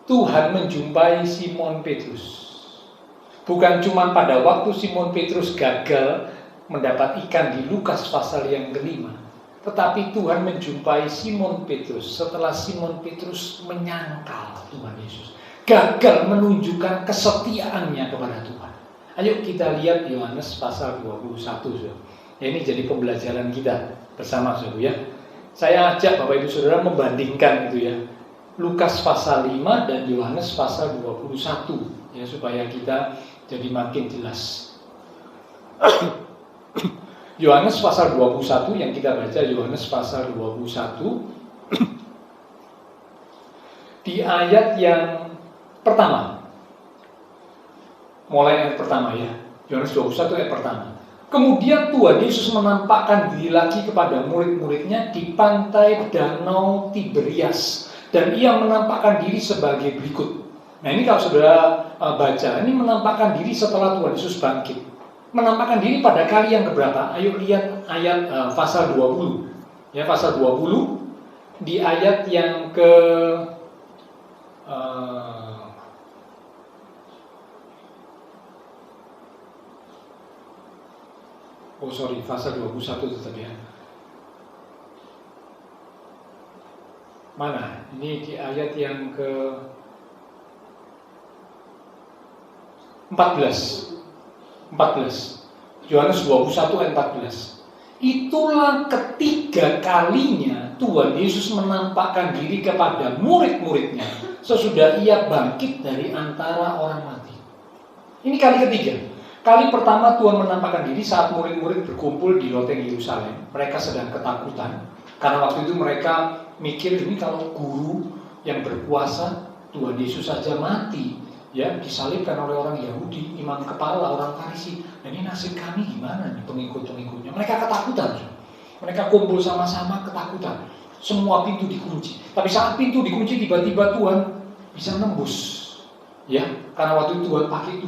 Tuhan menjumpai Simon Petrus. Bukan cuma pada waktu Simon Petrus gagal mendapat ikan di Lukas pasal yang ke-5, tetapi Tuhan menjumpai Simon Petrus setelah Simon Petrus menyangkal Tuhan Yesus, gagal menunjukkan kesetiaannya kepada Tuhan. Ayo kita lihat Yohanes pasal 21. Ya, ini jadi pembelajaran kita bersama, saudara ya. Saya ajak Bapak Ibu Saudara membandingkan itu ya, Lukas pasal 5 dan Yohanes pasal 21 ya, supaya kita jadi makin jelas. Yohanes pasal 21 yang kita baca, Yohanes pasal 21 di ayat yang pertama. Mulai ayat pertama ya, Yohanes 21 ayat pertama. Kemudian Tuhan Yesus menampakkan diri lagi kepada murid-muridnya di pantai Danau Tiberias, dan ia menampakkan diri sebagai berikut. Nah, ini kalau saudara baca, ini menampakkan diri setelah Tuhan Yesus bangkit. Menampakkan diri pada kali yang keberapa? Ayo lihat ayat pasal 20. Ya, pasal 20 di ayat yang ke pasal 21 tetap ya. Mana? Ini di ayat yang ke 14. Yohanes 21 ayat 14. Itulah ketiga kalinya Tuhan Yesus menampakkan diri kepada murid-muridnya sesudah ia bangkit dari antara orang mati. Ini kali ketiga. Kali pertama Tuhan menampakkan diri saat murid-murid berkumpul di loteng Yerusalem. Mereka sedang ketakutan karena waktu itu mereka mikir, ini kalau guru yang berkuasa, Tuhan Yesus saja mati, ya, disalibkan oleh orang Yahudi, imam kepala, orang Farisi. Dan ini nasib kami gimana nih, pengikut-pengikutnya? Mereka ketakutan. Mereka kumpul sama-sama ketakutan. Semua pintu dikunci. Tapi saat pintu dikunci, tiba-tiba Tuhan bisa nembus. Ya, karena waktu itu Tuhan pakai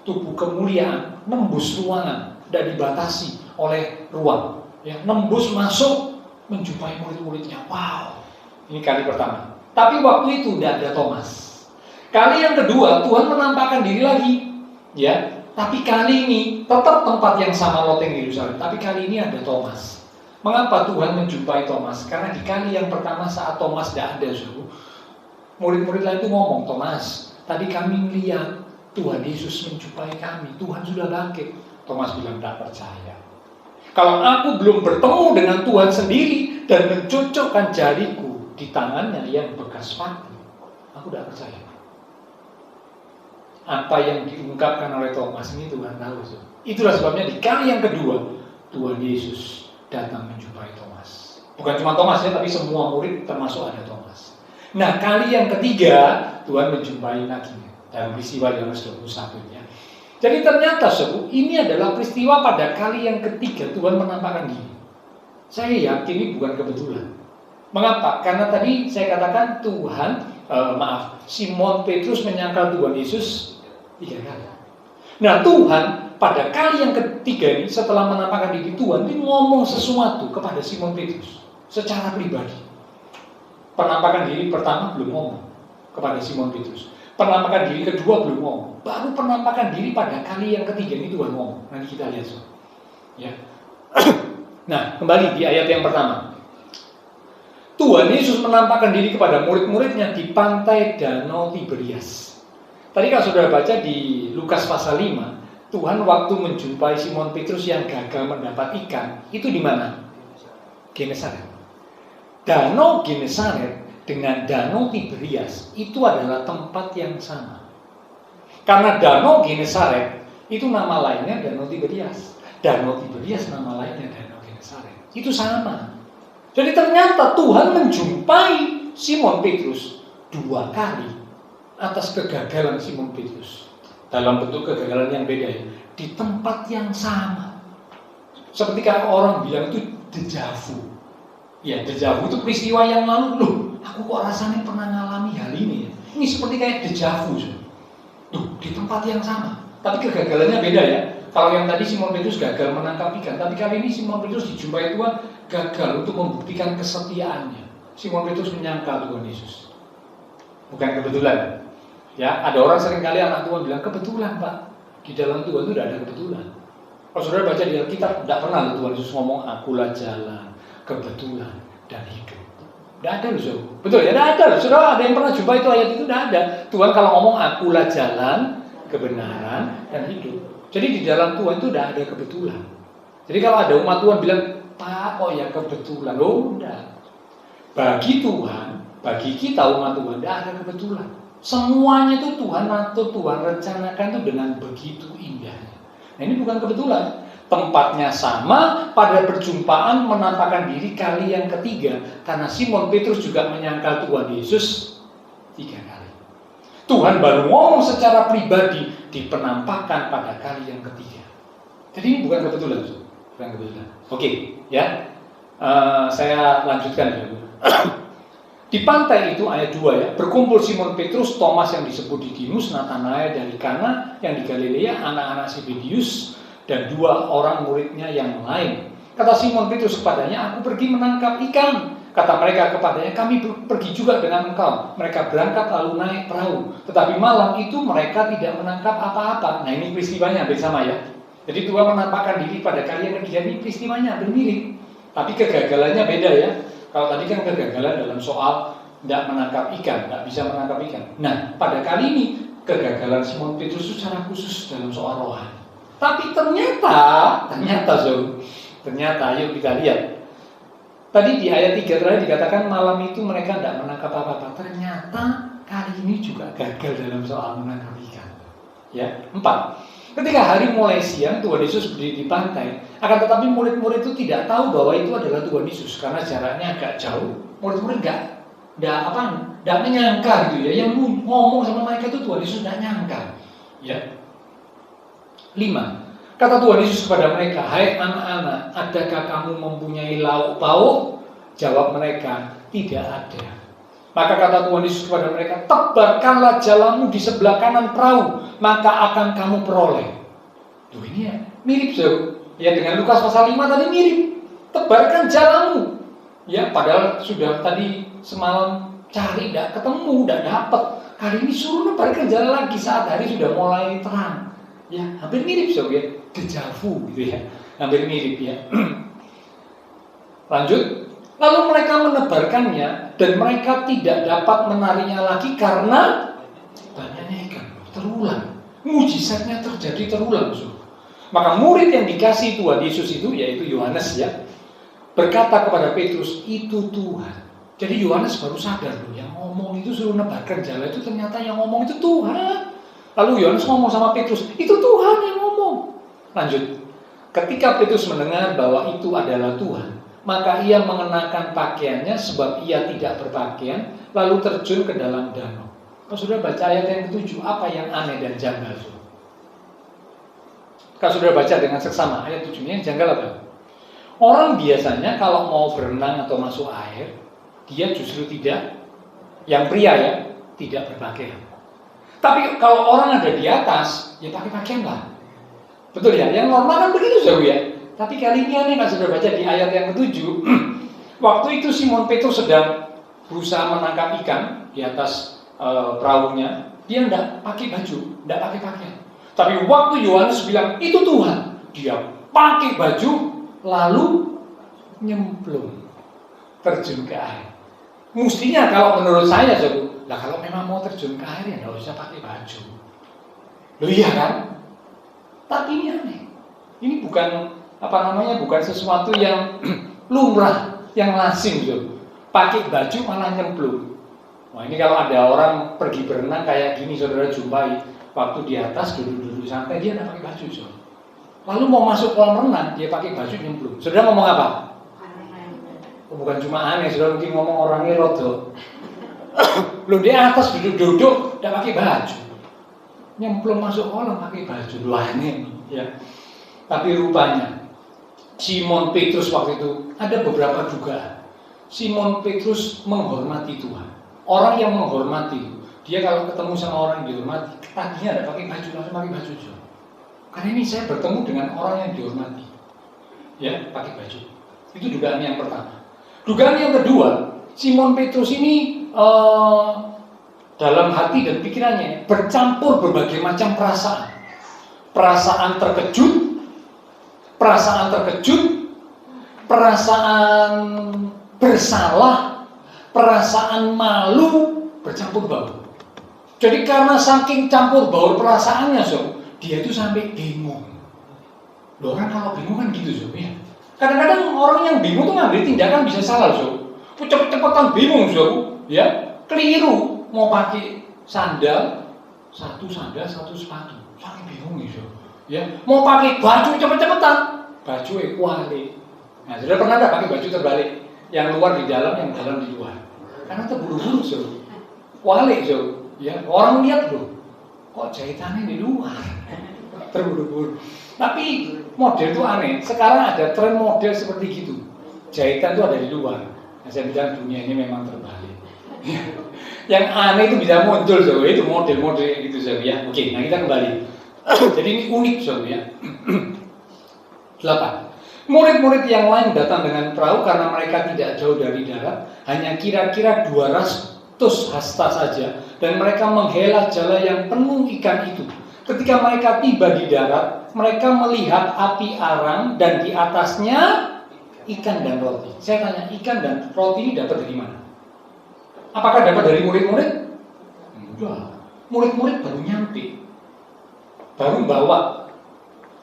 tubuh kemuliaan, nembus ruangan, tidak dibatasi oleh ruang. Ya, nembus masuk, menjumpai murid-muridnya. Wow, ini kali pertama. Tapi waktu itu tidak ada Thomas. Kali yang kedua Tuhan menampakkan diri lagi, ya. Tapi kali ini tetap tempat yang sama, loteng Yerusalem. Tapi kali ini ada Thomas. Mengapa Tuhan menjumpai Thomas? Karena di kali yang pertama saat Thomas tidak ada, murid-murid lain itu ngomong, Thomas, tadi kami melihat Tuhan Yesus menjumpai kami. Tuhan sudah bangkit. Thomas bilang, tidak percaya. Kalau aku belum bertemu dengan Tuhan sendiri dan mencocokkan jariku di tangannya yang bekas paku, aku tidak percaya. Apa yang diungkapkan oleh Thomas ini Tuhan tahu. Itulah sebabnya di kali yang kedua Tuhan Yesus datang menjumpai Thomas. Bukan cuma Thomas ya, tapi semua murid termasuk ada Thomas. Nah, kali yang ketiga Tuhan menjumpai lagi dalam peristiwa Yohanes 21 ya. Jadi ternyata ini adalah peristiwa pada kali yang ketiga Tuhan menampakkan diri. Saya yakin ini bukan kebetulan. Mengapa? Karena tadi saya katakan Simon Petrus menyangkal Tuhan Yesus 3 kali. Nah, Tuhan pada kali yang ketiga ini setelah menampakkan diri Tuhan, dia ngomong sesuatu kepada Simon Petrus secara pribadi. Penampakan diri pertama belum ngomong kepada Simon Petrus. Penampakan diri kedua belum ngomong. Baru penampakan diri pada kali yang ketiga ini Tuhan ngomong. Nanti kita lihat ya. Nah, kembali di ayat yang pertama. Tuhan Yesus menampakkan diri kepada murid-muridnya di pantai Danau Tiberias. Tadi kalau saudara baca di Lukas pasal 5, Tuhan waktu menjumpai Simon Petrus yang gagal mendapat ikan, itu di mana? Genesaret. Danau Genesaret dengan Danau Tiberias itu adalah tempat yang sama. Karena Danau Genesaret itu nama lainnya Danau Tiberias. Danau Tiberias nama lainnya Danau Genesaret. Itu sama. Jadi ternyata Tuhan menjumpai Simon Petrus 2 kali atas kegagalan Simon Petrus. Dalam bentuk kegagalan yang beda ya, di tempat yang sama. Seperti kalau orang bilang itu deja vu. Ya, deja vu itu peristiwa yang lalu. Loh, aku kok rasanya pernah ngalami hal ini ya. Ini seperti kayak deja vu. Tuh, di tempat yang sama. Tapi kegagalannya beda ya. Kalau yang tadi Simon Petrus gagal menangkap ikan, tapi kali ini Simon Petrus dijumpai Tuhan gagal untuk membuktikan kesetiaannya. Simon Petrus menyangkal Tuhan Yesus. Bukan kebetulan. Ya, ada orang seringkali anak Tuhan bilang kebetulan Pak. Di dalam Tuhan itu tidak ada kebetulan. Kalau saudara baca di Alkitab, tidak pernah Tuhan Yesus ngomong akulah jalan, kebetulan, dan hidup. Tidak ada loh, saudara. Betul ya, tidak ada loh. Saudara ada yang pernah jumpa itu ayat itu? Tidak ada. Tuhan kalau ngomong akulah jalan, kebenaran, dan hidup. Jadi di dalam Tuhan itu tidak ada kebetulan. Jadi kalau ada umat Tuhan bilang, Pak, oh ya kebetulan. Oh, tidak. Bagi Tuhan, bagi kita umat Tuhan, tidak ada kebetulan. Semuanya itu Tuhan atur, Tuhan rencanakan itu dengan begitu indahnya. Nah ini bukan kebetulan. Tempatnya sama, pada perjumpaan menampakkan diri kali yang ketiga. Karena Simon Petrus juga menyangkal Tuhan Yesus 3 kali. Tuhan baru ngomong secara pribadi di penampakan pada kali yang ketiga. Jadi ini bukan kebetulan. Bukan kebetulan. Oke, ya. Saya lanjutkan dulu. Di pantai itu ayat 2 ya, berkumpul Simon Petrus, Thomas yang disebut Didimus, Natanael dari Kana yang di Galilea, anak-anak Zebedius, dan 2 orang muridnya yang lain. Kata Simon Petrus kepadanya, aku pergi menangkap ikan. Kata mereka kepadanya, kami pergi juga dengan engkau. Mereka berangkat lalu naik perahu. Tetapi malam itu mereka tidak menangkap apa-apa. Nah ini peristiwanya hampir sama ya. Jadi Tuhan menampakkan diri pada kali yang ketiga, ini peristiwanya hampir mirip. Tapi kegagalannya beda ya. Kalau tadi kan kegagalan dalam soal tidak menangkap ikan, tidak bisa menangkap ikan. Nah, pada kali ini kegagalan Simon Petrus secara khusus dalam soal rohani. Tapi ternyata, yuk kita lihat. Tadi di ayat 3 terakhir dikatakan malam itu mereka tidak menangkap apa-apa. Ternyata kali ini juga gagal dalam soal menangkap ikan. Ya, 4. Ketika hari mulai siang, Tuhan Yesus berdiri di pantai. Akan tetapi murid-murid itu tidak tahu bahwa itu adalah Tuhan Yesus karena jaraknya agak jauh. Murid-murid nggak menyangka gitu ya. Yang ngomong sama mereka itu Tuhan Yesus nggak nyangka. Ya. 5. Kata Tuhan Yesus kepada mereka, hai anak-anak, adakah kamu mempunyai lauk pauk? Jawab mereka, tidak ada. Maka kata Tuhan Yesus kepada mereka, tebarkanlah jalamu di sebelah kanan perahu, maka akan kamu peroleh. Tuh ini ya, mirip ya dengan Lukas pasal 5 tadi mirip. Tebarkan jalamu. Ya, padahal sudah tadi semalam cari, tidak ketemu, tidak dapat. Kali ini suruh nebarkan jalan lagi saat hari sudah mulai terang. Ya, hampir mirip ya, deja vu gitu ya. Hampir mirip ya. Lanjut. Lalu mereka menebarkannya dan mereka tidak dapat menariknya lagi karena banyaknya ikan. Terulang. Mujizatnya terjadi terulang. Maka murid yang dikasih Tuhan Yesus itu, yaitu Yohanes ya, berkata kepada Petrus, itu Tuhan. Jadi Yohanes baru sadar loh, yang ngomong itu suruh nebarkan jalan itu ternyata yang ngomong itu Tuhan. Lalu Yohanes ngomong sama Petrus, itu Tuhan yang ngomong. Lanjut. Ketika Petrus mendengar bahwa itu adalah Tuhan, maka ia mengenakan pakaiannya sebab ia tidak berpakaian, lalu terjun ke dalam danau. Kalau sudah baca ayat yang ke-7, apa yang aneh dan janggal? Kalau sudah baca dengan seksama, ayat 7 ini yang janggal apa? Orang biasanya kalau mau berenang atau masuk air, dia justru tidak, yang pria ya, tidak berpakaian. Tapi kalau orang ada di atas, ya pakai pakaian lah. Betul ya? Yang normal kan begitu jauh ya. Tapi kali ini aneh, kalau sudah baca di ayat yang ke-7, waktu itu Simon Petrus sedang berusaha menangkap ikan di atas perahunya, dia tidak pakai baju, tidak pakai pakaian. Tapi waktu Yohanes bilang itu Tuhan, dia pakai baju lalu nyemplung terjun ke air. Mestinya kalau menurut saya kalau memang mau terjun ke air ya nggak usah pakai baju. Loh iya kan? Tapi ini aneh. Ini bukan sesuatu yang lumrah, yang lazim Pakai baju malah nyemplung. Wah ini kalau ada orang pergi berenang kayak gini saudara jumpai, waktu di atas duduk-duduk santai dia nggak pakai baju Lalu mau masuk kolam renang dia pakai baju nyemplung. Saudara ngomong apa? Bukan cuma aneh, saudara mungkin ngomong orangnya rodo. Loh di atas duduk-duduk nggak pakai baju, nyemplung masuk kolam pakai baju. Wah ini ya. Tapi rupanya Simon Petrus waktu itu ada beberapa dugaan. Simon Petrus menghormati Tuhan. Orang yang menghormati, dia kalau ketemu sama orang yang dihormati, tadinya ada pakai baju, langsung pakai baju. Karena ini saya bertemu dengan orang yang dihormati, ya pakai baju. Itu dugaan yang pertama. Dugaan yang kedua, Simon Petrus ini dalam hati dan pikirannya bercampur berbagai macam perasaan. Perasaan terkejut, perasaan bersalah, perasaan malu, bercampur baur. Jadi karena saking campur baur perasaannya, dia itu sampai bingung. Loh, orang kalau bingung kan gitu, ya. Kadang-kadang orang yang bingung tuh ngambil tindakan bisa salah, cepet-cepetan bingung, ya, keliru. Mau pakai sandal, satu sepatu, saking bingung, ya. Mau pakai baju cepet-cepetan, baju kuali. Nah, sudah pernah nggak pakai baju terbalik? Yang luar di dalam, yang dalam di luar. Karena terburu-buru, kuali, ya. Orang lihat loh, kok jahitannya di luar, terburu-buru. Tapi model itu aneh. Sekarang ada tren model seperti gitu. Jahitan itu ada di luar. Nah, saya bilang dunia ini memang terbalik. Yang aneh itu bisa muncul, itu model-model gitu, ya. Oke, nah kita kembali. Jadi ini unik, ya. 8. Murid-murid yang lain datang dengan perahu karena mereka tidak jauh dari darat, hanya kira-kira 200 hasta saja, dan mereka menghela jala yang penuh ikan itu. Ketika mereka tiba di darat, mereka melihat api arang dan di atasnya ikan dan roti. Saya tanya, ikan dan roti ini dapat dari mana? Apakah dapat dari murid-murid? Enggak. Murid-murid baru nyampe, baru bawa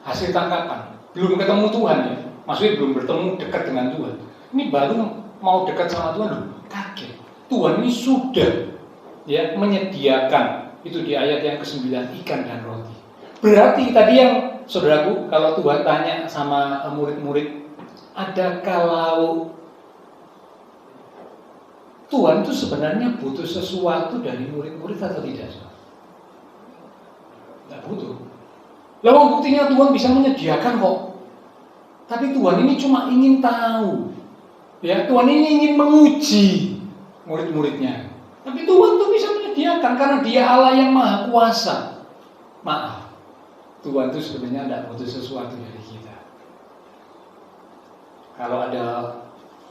hasil tangkapan, belum ketemu Tuhan, ya. Maksudnya belum bertemu dekat dengan Tuhan. Ini baru mau dekat sama Tuhan, loh, kaget. Tuhan ini sudah, ya, menyediakan. Itu di ayat yang ke-9, ikan dan roti. Berarti tadi yang saudaraku, kalau Tuhan tanya sama murid-murid, adakah lauk? Tuhan itu sebenarnya butuh sesuatu dari murid-murid atau tidak? Tidak butuh. Lalu buktinya Tuhan bisa menyediakan kok. Tapi Tuhan ini cuma ingin tahu. Ya, Tuhan ini ingin menguji murid-muridnya. Tapi Tuhan tuh bisa menyediakan karena Dia Allah yang Maha Kuasa. Maaf, Tuhan itu sebenarnya tidak butuh sesuatu dari kita. Kalau ada,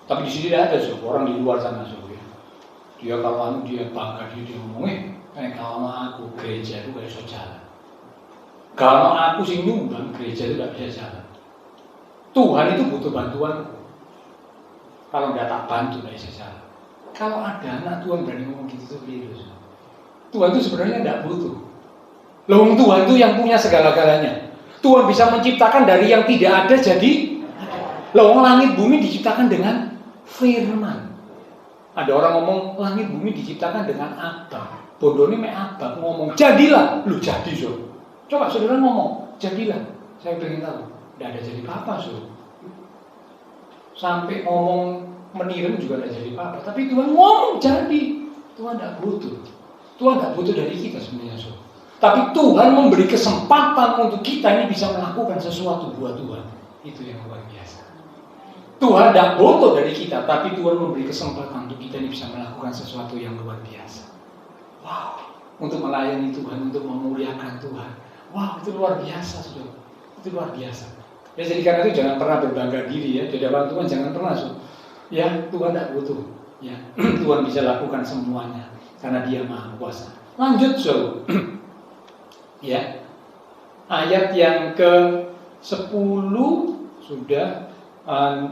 tapi di sini tidak ada orang di luar sana, ya. Dia kalau dia bangga, dia ngomong, kalau aku gereja itu gak bisa jalan. Kalau aku sih nyumbang, gereja itu gak bisa jalan. Tuhan itu butuh bantuan. Kalau nggak tak bantu gak bisa jalan. Kalau ada anak Tuhan berani ngomong gitu tuh keliru. Tuhan itu sebenarnya tidak butuh. Loh, Tuhan itu yang punya segala-galanya. Tuhan bisa menciptakan dari yang tidak ada jadi ada. Loh, langit bumi diciptakan dengan firman. Ada orang ngomong langit bumi diciptakan dengan apa? Bodoh ini apa? Ngomong jadilah, lu jadi Coba saudara ngomong jadilah. Saya pengen tahu. Tidak ada jadi apa, sampai ngomong meniru juga tidak jadi apa. Tapi Tuhan ngomong jadi. Tuhan tidak butuh. Tuhan tidak butuh dari kita sebenarnya, Tapi Tuhan memberi kesempatan untuk kita ini bisa melakukan sesuatu buat Tuhan. Itu yang luar biasa. Tuhan tidak butuh dari kita, tapi Tuhan memberi kesempatan untuk kita ini bisa melakukan sesuatu yang luar biasa. Wow, untuk melayani Tuhan, untuk memuliakan Tuhan. Wow, itu luar biasa, Itu luar biasa. Ya, jadi karena itu jangan pernah berbangga diri, ya. Di hadapan Tuhan jangan pernah, ya, Tuhan tidak butuh. Ya, Tuhan bisa lakukan semuanya karena Dia Maha Kuasa. Lanjut, ya, ayat yang ke-10 sudah,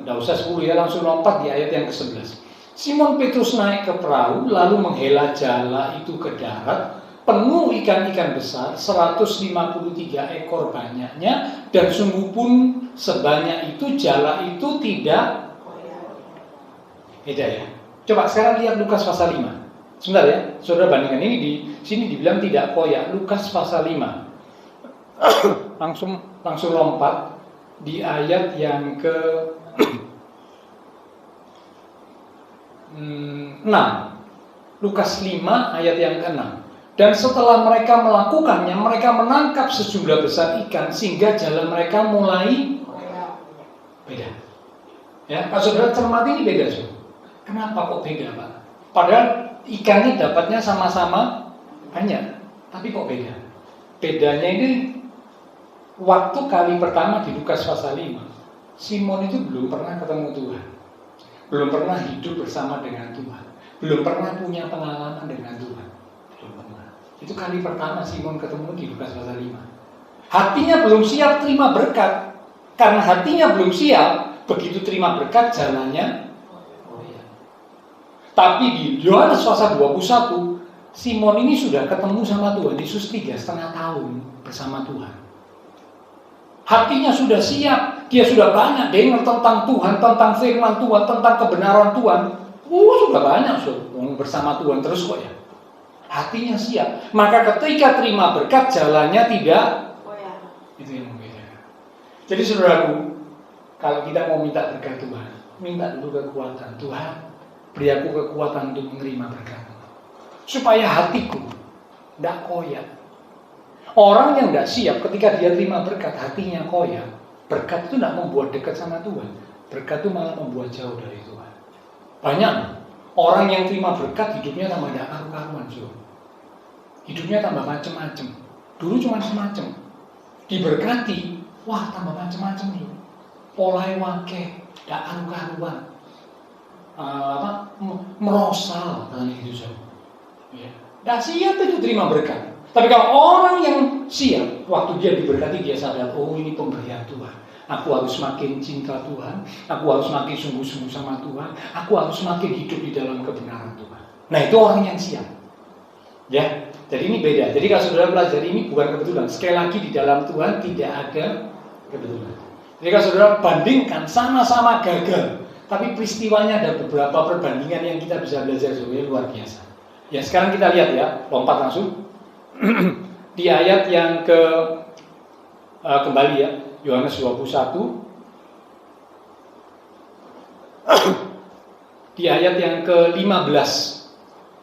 tidak usah 10 ya, langsung lompat di ayat yang ke-11. Simon Petrus naik ke perahu lalu menghela jala itu ke darat, penuh ikan-ikan besar, 153 ekor banyaknya, dan sungguh pun sebanyak itu jala itu tidak beda, ya. Coba sekarang lihat Lukas pasal 5. Sebentar, ya, saudara bandingkan ini di sini dibilang tidak koyak. Lukas pasal 5. langsung lompat di ayat yang ke 6. Lukas 5 ayat yang ke-6. Dan setelah mereka melakukannya, mereka menangkap sejumlah besar ikan sehingga jala mereka mulai Beda. Ya, kalau saudara cermati ini beda, saudara. Kenapa kok beda, Pak? Padahal ikannya dapatnya sama-sama banyak, tapi kok beda? Bedanya ini waktu kali pertama di Lukas pasal 5, Simon itu belum pernah ketemu Tuhan, belum pernah hidup bersama dengan Tuhan, belum pernah punya pengalaman dengan Tuhan, belum pernah. Itu kali pertama Simon ketemu di Lukas pasal 5. Hatinya belum siap terima berkat, karena hatinya belum siap. Begitu terima berkat jalannya. Tapi di Yohanes pasal 21, Simon ini sudah ketemu sama Tuhan Yesus 3,5 tahun bersama Tuhan. Hatinya sudah siap, dia sudah banyak dengar tentang Tuhan, tentang firman Tuhan, tentang kebenaran Tuhan. Sudah banyak bersama Tuhan terus kok ya. Hatinya siap. Maka ketika terima berkat jalannya tidak. Itu yang membedakan. Jadi saudaraku, kalau kita mau minta berkat Tuhan, minta dulu kekuatan. Tuhan, beri aku kekuatan untuk menerima berkat, supaya hatiku tidak koyak. Orang yang tidak siap ketika dia terima berkat, hatinya koyak. Berkat itu tidak membuat dekat sama Tuhan. Berkat itu malah membuat jauh dari Tuhan. Banyak orang yang terima berkat, hidupnya tambah tidak karu-karuan. Hidupnya tambah macam-macam. Dulu cuma semacam. Diberkati, wah tambah macam-macam. Polai wake, tidak karu-karuan. Merosal katanya gitu. Ya. Tidak siap itu terima berkat. Tapi kalau orang yang siap, waktu dia diberkati dia sadar, oh ini pemberian Tuhan. Aku harus makin cinta Tuhan, aku harus makin sungguh-sungguh sama Tuhan, aku harus makin hidup di dalam kebenaran Tuhan. Nah itu orang yang siap. Ya, jadi ini beda. Jadi kalau saudara pelajari ini bukan kebetulan. Sekali lagi di dalam Tuhan tidak ada kebetulan. Jadi kalau saudara bandingkan sama-sama gagal, tapi peristiwanya ada beberapa perbandingan yang kita bisa belajar sebenarnya luar biasa. Ya sekarang kita lihat ya, lompat langsung di ayat yang kembali ya, Yohanes 21 di ayat yang ke-15.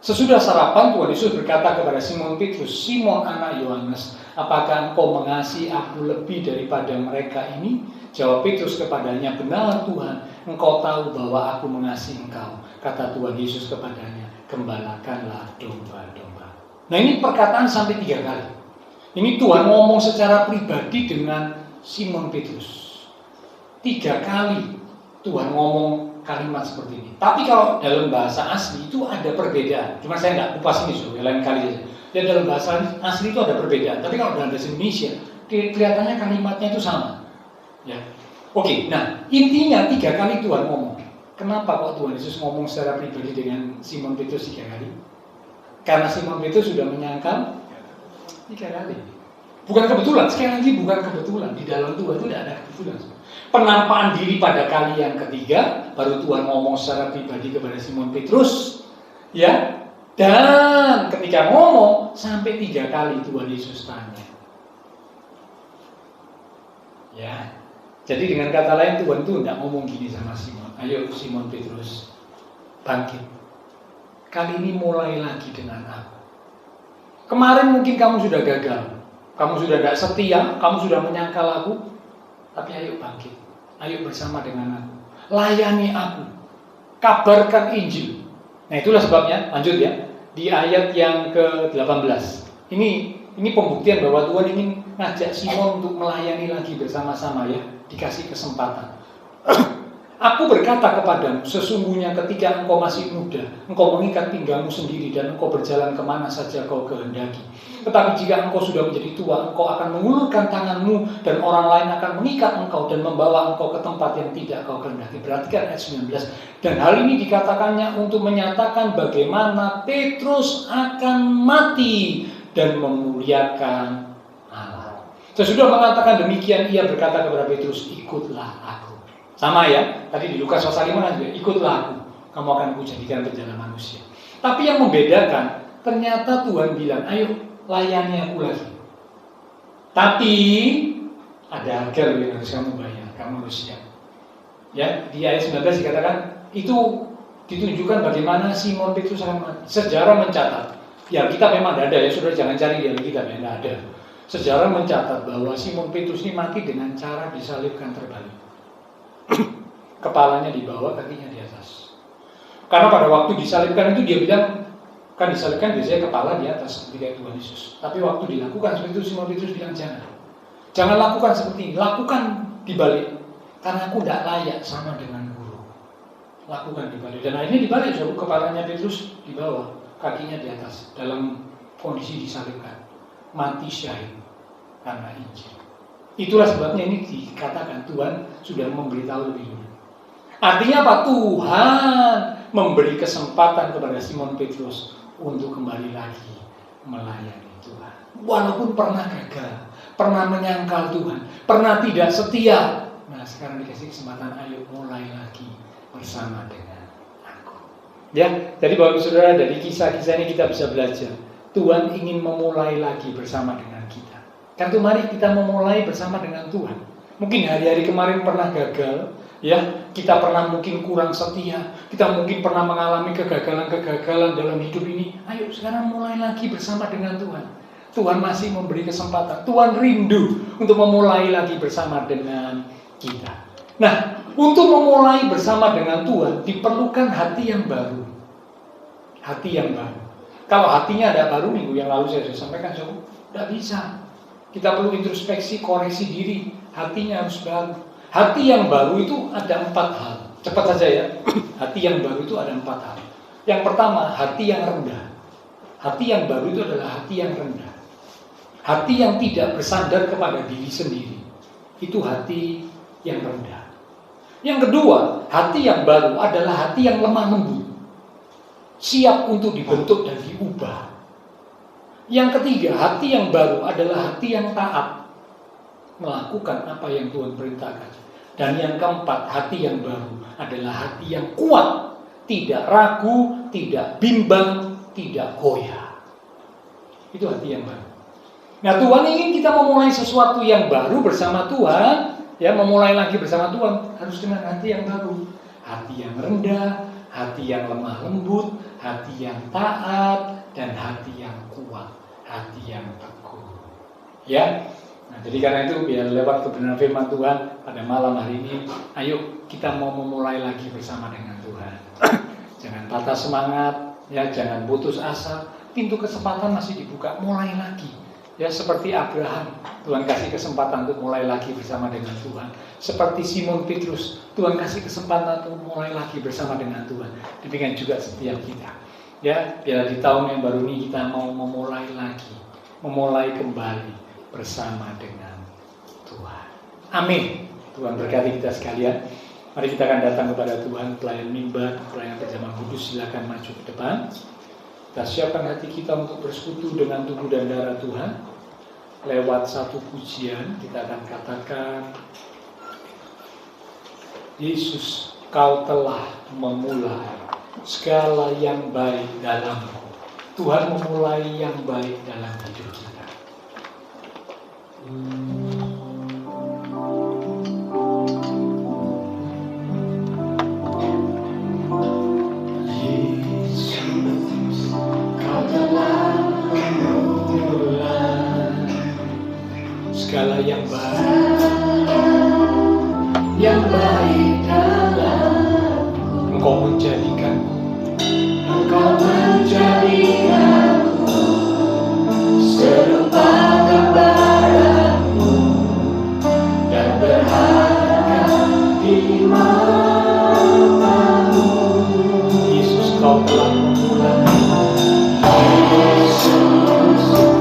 Sesudah sarapan Tuhan Yesus berkata kepada Simon Petrus, Simon anak Yohanes, apakah engkau mengasihi aku lebih daripada mereka ini? Jawab Petrus kepadanya, benar Tuhan, engkau tahu bahwa aku mengasihi engkau. Kata Tuhan Yesus kepadanya, gembalakanlah domba-domba. Nah ini perkataan sampai 3 kali. Ini Tuhan ngomong secara pribadi dengan Simon Petrus. 3 kali Tuhan ngomong kalimat seperti ini. Tapi kalau dalam bahasa asli itu ada perbedaan. Cuma saya nggak kupas ini lain kali saja. Dan dalam bahasa asli itu ada perbedaan. Tapi kalau dalam bahasa Indonesia kelihatannya kalimatnya itu sama. Ya. Oke, nah intinya 3 kali Tuhan ngomong. Kenapa kok Tuhan Yesus ngomong secara pribadi dengan Simon Petrus 3 kali? Karena Simon Petrus sudah menyangkal 3 kali. Bukan kebetulan, sekali lagi bukan kebetulan. Di dalam Tuhan itu tidak ada kebetulan. Penampaan diri pada kali yang ketiga, baru Tuhan ngomong secara pribadi kepada Simon Petrus, ya. Dan ketika ngomong sampai 3 kali Tuhan Yesus tanya. Ya. Jadi dengan kata lain Tuhan itu tidak ngomong gini sama Simon. Ayo Simon Petrus, bangkit. Kali ini mulai lagi dengan aku. Kemarin mungkin kamu sudah gagal, kamu sudah tidak setia, kamu sudah menyangkal aku. Tapi ayo bangkit, ayo bersama dengan aku, layani aku, kabarkan Injil. Nah itulah sebabnya, lanjut ya, di ayat yang ke-18. Ini pembuktian bahwa Tuhan ingin ngajak Simon untuk melayani lagi bersama-sama ya, dikasih kesempatan. Aku berkata kepadamu, sesungguhnya ketika engkau masih muda, engkau mengikat pinggangmu sendiri dan engkau berjalan kemana saja kau kehendaki. Tetapi jika engkau sudah menjadi tua, engkau akan mengulurkan tanganmu dan orang lain akan mengikat engkau dan membawa engkau ke tempat yang tidak kau kehendaki. Perhatikan ayat 19. Dan hal ini dikatakannya untuk menyatakan bagaimana Petrus akan mati dan memuliakan Allah. Sesudah mengatakan demikian, ia berkata kepada Petrus, ikutlah aku. Sama ya, tadi di Lukas pasal 5 juga, ikutlah aku, kamu akan kujadikan penjala manusia. Tapi yang membedakan, ternyata Tuhan bilang, ayo layani aku lagi. Tapi ada harga yang harus kamu bayar, kamu harus siap. Ya, di ayat 19 dikatakan, itu ditunjukkan bagaimana Simon Petrus akan mati. Sejarah mencatat, ya kita memang tidak ada ya, sudah jangan cari di Alkitab ya, tidak ada. Sejarah mencatat bahwa Simon Petrus ini mati dengan cara disalibkan terbalik. Kepalanya di bawah, kakinya di atas. Karena pada waktu disalibkan itu dia bilang, kan disalibkan biasanya kepala di atas ketika Tuhan Yesus. Tapi waktu dilakukan seperti itu, Simon Petrus bilang jangan lakukan seperti ini, lakukan dibalik. Karena aku tidak layak sama dengan guru. Lakukan dibalik. Dan akhirnya dibalik, kepalanya Petrus di bawah, kakinya di atas, dalam kondisi disalibkan, mati syahid karena Injil. Itulah sebabnya ini dikatakan Tuhan sudah memberitahu lebih dulu. Artinya apa? Tuhan memberi kesempatan kepada Simon Petrus untuk kembali lagi melayani Tuhan. Walaupun pernah gagal, pernah menyangkal Tuhan, pernah tidak setia. Nah, sekarang dikasih kesempatan, ayo mulai lagi bersama dengan aku. Ya, jadi Bapak Saudara, dari kisah-kisah ini kita bisa belajar. Tuhan ingin memulai lagi bersama dengan kita. Kan tuh mari kita memulai bersama dengan Tuhan. Mungkin hari-hari kemarin pernah gagal, ya, kita pernah mungkin kurang setia, kita mungkin pernah mengalami kegagalan-kegagalan dalam hidup ini. Ayo sekarang mulai lagi bersama dengan Tuhan. Tuhan masih memberi kesempatan. Tuhan rindu untuk memulai lagi bersama dengan kita. Nah, untuk memulai bersama dengan Tuhan diperlukan hati yang baru. Hati yang baru. Kalau hatinya ada baru, minggu yang lalu saya sudah sampaikan, tidak bisa. Kita perlu introspeksi, koreksi diri. Hatinya harus baru. Hati yang baru itu ada 4 hal. Cepat saja ya. Hati yang baru itu ada 4 hal. Yang pertama, hati yang rendah. Hati yang baru itu adalah hati yang rendah. Hati yang tidak bersandar kepada diri sendiri. Itu hati yang rendah. Yang kedua, hati yang baru adalah hati yang lemah lembut. Siap untuk dibentuk dan diubah. Yang ketiga, hati yang baru adalah hati yang taat. Melakukan apa yang Tuhan perintahkan. Dan yang keempat, hati yang baru adalah hati yang kuat. Tidak ragu, tidak bimbang, tidak goyah. Itu hati yang baru. Nah, Tuhan ingin kita memulai sesuatu yang baru bersama Tuhan. Ya, memulai lagi bersama Tuhan harus dengan hati yang baru. Hati yang rendah, hati yang lemah lembut, hati yang taat, dan hati yang kuat, hati yang teguh. Ya. Nah, jadi karena itu biar lewat kebenaran firman Tuhan pada malam hari ini, ayo kita mau memulai lagi bersama dengan Tuhan. Jangan patah semangat, ya, jangan putus asa. Pintu kesempatan masih dibuka, mulai lagi. Ya, seperti Abraham, Tuhan kasih kesempatan untuk mulai lagi bersama dengan Tuhan. Seperti Simon Petrus, Tuhan kasih kesempatan untuk mulai lagi bersama dengan Tuhan. Demikian juga setiap kita. Ya, biar di tahun yang baru ini kita mau memulai lagi, memulai kembali bersama dengan Tuhan. Amin. Tuhan berkati kita sekalian. Mari kita akan datang kepada Tuhan. Pelayan mimbar, pelayan perjamuan kudus, silakan maju ke depan. Kita siapkan hati kita untuk bersekutu dengan tubuh dan darah Tuhan. Lewat satu pujian kita akan katakan, Yesus, Kau telah memulai segala yang baik dalamku. Tuhan memulai yang baik dalam hidup kita. Segala yang baik dalamku, Engkau menjadikanku serupa kepadamu dan berharga di matamu. Yesus, Kau telah memulai. Yesus, Kau telah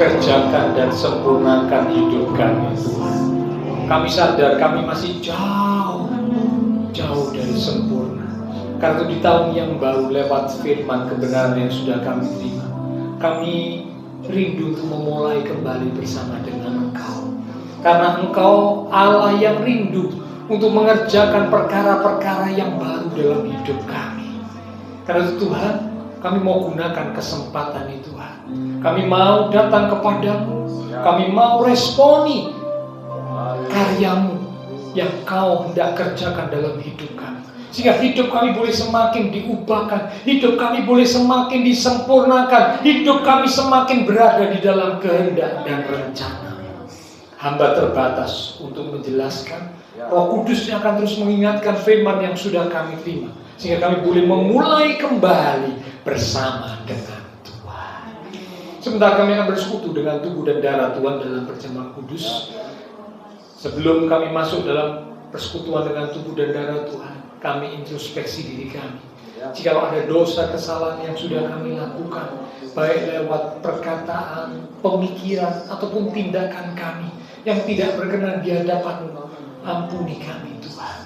kerjakan dan sempurnakan hidup kami. Kami sadar kami masih jauh dari sempurna. Karena di tahun yang baru lewat firman kebenaran yang sudah kami terima, kami rindu untuk memulai kembali bersama dengan Engkau. Karena Engkau Allah yang rindu untuk mengerjakan perkara-perkara yang baru dalam hidup kami. Karena itu Tuhan, kami mau gunakan kesempatan itu Tuhan. Kami mau datang kepadamu. Kami mau responi karyamu yang Kau hendak kerjakan dalam hidup kami. Sehingga hidup kami boleh semakin diubahkan. Hidup kami boleh semakin disempurnakan. Hidup kami semakin berada di dalam kehendak dan rencana. Hamba terbatas untuk menjelaskan. Roh Kudus yang akan terus mengingatkan firman yang sudah kami terima. Sehingga kami boleh memulai kembali bersama dengan Tuhan. Sebentar kami akan bersekutu dengan tubuh dan darah Tuhan dalam perjamuan kudus. Sebelum kami masuk dalam persekutuan dengan tubuh dan darah Tuhan, kami introspeksi diri kami. Jika ada dosa kesalahan yang sudah kami lakukan, baik lewat perkataan, pemikiran, ataupun tindakan kami yang tidak berkenan di hadapan-Mu, ampuni kami Tuhan.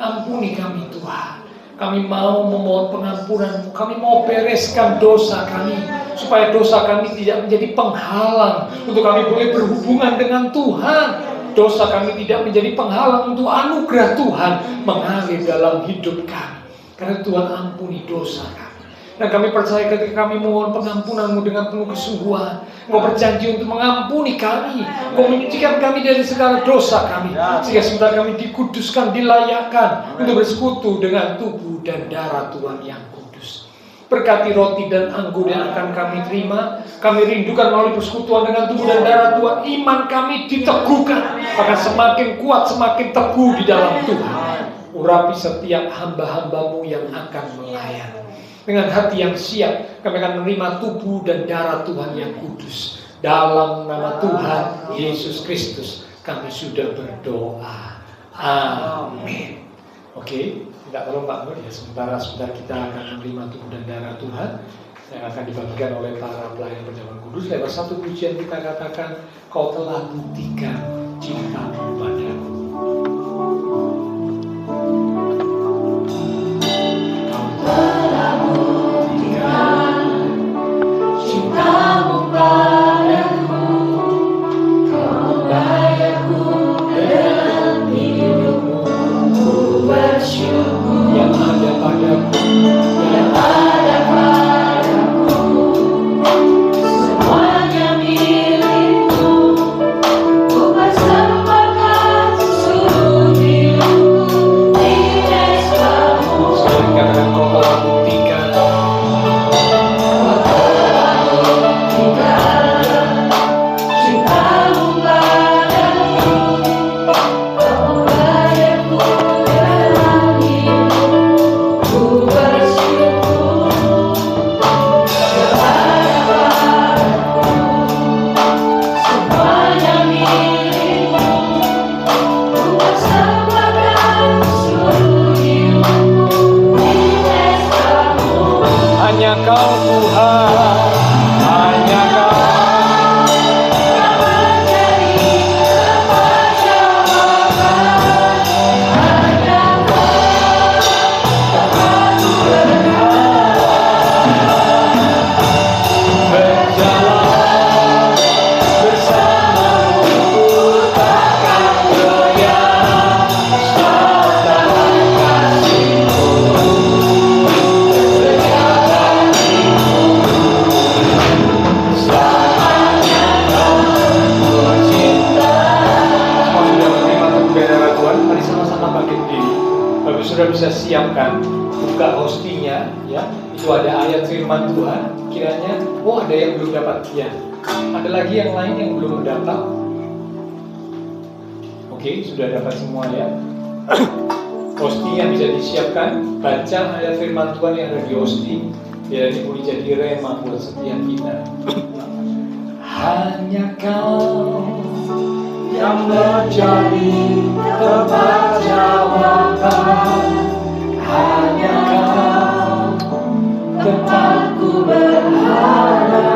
Ampuni kami Tuhan. Kami mau memohon pengampunan-Mu. Kami mau bereskan dosa kami, supaya dosa kami tidak menjadi penghalang untuk kami boleh berhubungan dengan Tuhan. Dosa kami tidak menjadi penghalang untuk anugerah Tuhan mengalir dalam hidup kami. Karena Tuhan ampuni dosa kami. Dan kami percaya ketika kami mohon pengampunan-Mu dengan penuh kesungguhan, Engkau berjanji untuk mengampuni kami, Engkau menyucikan kami dari segala dosa kami, sehingga sebentar kami dikuduskan, dilayakkan untuk bersekutu dengan tubuh dan darah Tuhan yang kudus. Berkati roti dan anggur yang akan kami terima, kami rindukan melalui persekutuan dengan tubuh dan darah Tuhan. Iman kami diteguhkan, akan semakin kuat, semakin teguh di dalam Tuhan. Urapi setiap hamba-hamba-Mu yang akan melayani. Dengan hati yang siap, kami akan menerima tubuh dan darah Tuhan yang kudus. Dalam nama Tuhan Yesus Kristus, kami sudah berdoa. Amin. Oke, tidak perlu Pak Nur ya. Sebentar kita akan menerima tubuh dan darah Tuhan yang akan dibagikan oleh para pelayan perjamuan kudus. Lewat satu pujian kita katakan, Kau telah buktikan cinta-Mu padaku. Siapkan, buka hostinya ya. Itu ada ayat firman Tuhan. Kiranya, ada yang belum dapat ya. Ada lagi yang lain yang belum mendapat. Oke, sudah dapat semua ya. Hostinya bisa disiapkan. Baca ayat firman Tuhan yang ada di hosti. Biar ini boleh jadi rema buat setiap kita. Hanya Kau yang menjadi tempat jawaban. Hanya Kau tempatku berharap.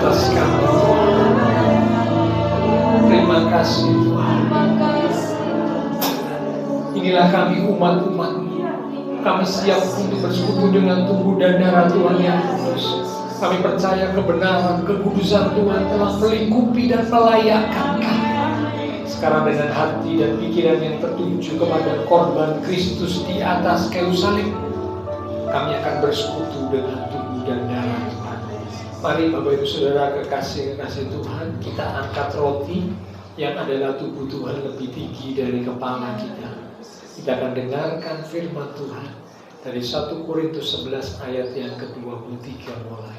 atas kami. Terima kasih Tuhan. Inilah kami umat-umat-Mu. Kami siap untuk bersekutu dengan tubuh dan darah Tuhan yang kudus. Kami percaya kebenaran, kekudusan Tuhan telah melingkupi dan melayakkan kami. Sekarang dengan hati dan pikiran yang tertuju kepada korban Kristus di atas kayu salib, kami akan bersekutu dengan tubuh dan darah Tuhan. Mari Bapak Ibu Saudara kekasih Tuhan, kita angkat roti yang adalah tubuh Tuhan lebih tinggi dari kepala kita. Kita akan dengarkan firman Tuhan dari 1 Korintus 11 ayat yang ke-23 mulai.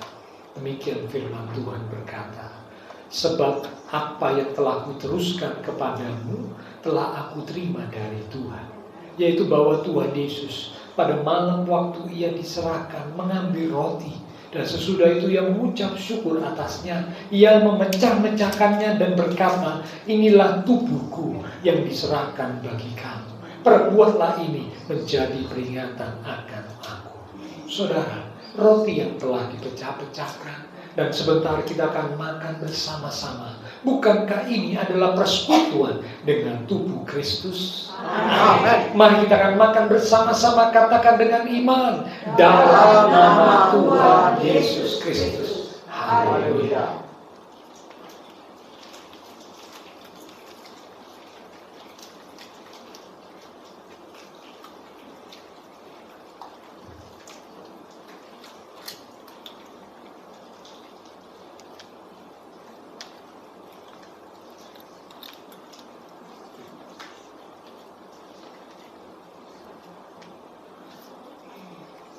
Demikian firman Tuhan berkata, sebab apa yang telah kuteruskan kepadamu telah aku terima dari Tuhan, yaitu bahwa Tuhan Yesus pada malam waktu ia diserahkan mengambil roti, dan sesudah itu ia mengucap syukur atasnya, ia memecah-mecahkannya dan berkata, inilah tubuhku yang diserahkan bagi kamu. Perbuatlah ini menjadi peringatan akan aku. Saudara, roti yang telah dipecah-pecahkan dan sebentar kita akan makan bersama-sama. Bukankah ini adalah persekutuan dengan tubuh Kristus? Amin. Mari kita akan makan bersama-sama, katakan dengan iman, dalam nama Tuhan Yesus Kristus. Haleluya.